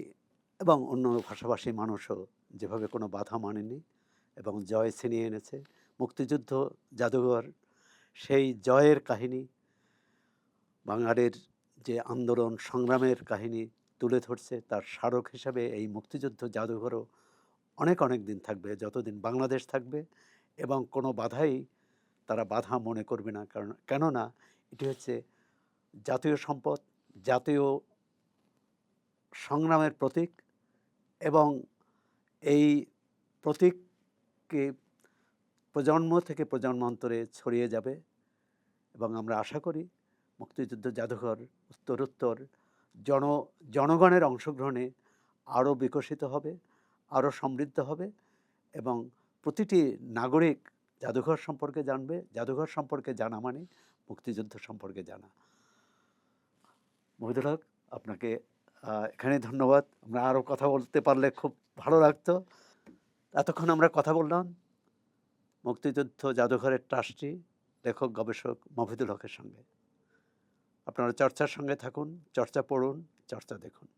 এবং অন্য ভাষাভাষী মানুষও যেভাবে কোনো বাধা মানেনি এবং জয় ছিনিয়ে এনেছে। মুক্তিযুদ্ধ জাদুঘর সেই জয়ের কাহিনী, বাঙালির যে আন্দোলন সংগ্রামের কাহিনী তুলে ধরছে, তার স্মারক হিসাবে এই মুক্তিযুদ্ধ জাদুঘরও অনেক অনেক দিন থাকবে, যতদিন বাংলাদেশ থাকবে। এবং কোনো বাধাই তারা বাধা মনে করবে না, কারণ কেননা এটি হচ্ছে জাতীয় সম্পদ, জাতীয় সংগ্রামের প্রতীক। এবং এই প্রতীককে প্রজন্ম থেকে প্রজন্মান্তরে ছড়িয়ে যাবে এবং আমরা আশা করি মুক্তিযুদ্ধ জাদুঘর উত্তরোত্তর জন জনগণের অংশগ্রহণে আরও বিকশিত হবে, আরও সমৃদ্ধ হবে এবং প্রতিটি নাগরিক জাদুঘর সম্পর্কে জানবে। জাদুঘর সম্পর্কে জানা মানে মুক্তিযুদ্ধ সম্পর্কে জানা। মহিদুল হক, আপনাকে এখানে ধন্যবাদ। আমরা আরও কথা বলতে পারলে খুব ভালো লাগতো। এতক্ষণ আমরা কথা বললাম মুক্তিযুদ্ধ জাদুঘরের ট্রাস্টি, লেখক গবেষক মফিদুল হকের সঙ্গে। আপনারা চর্চার সঙ্গে থাকুন, চর্চা পড়ুন, চর্চা দেখুন।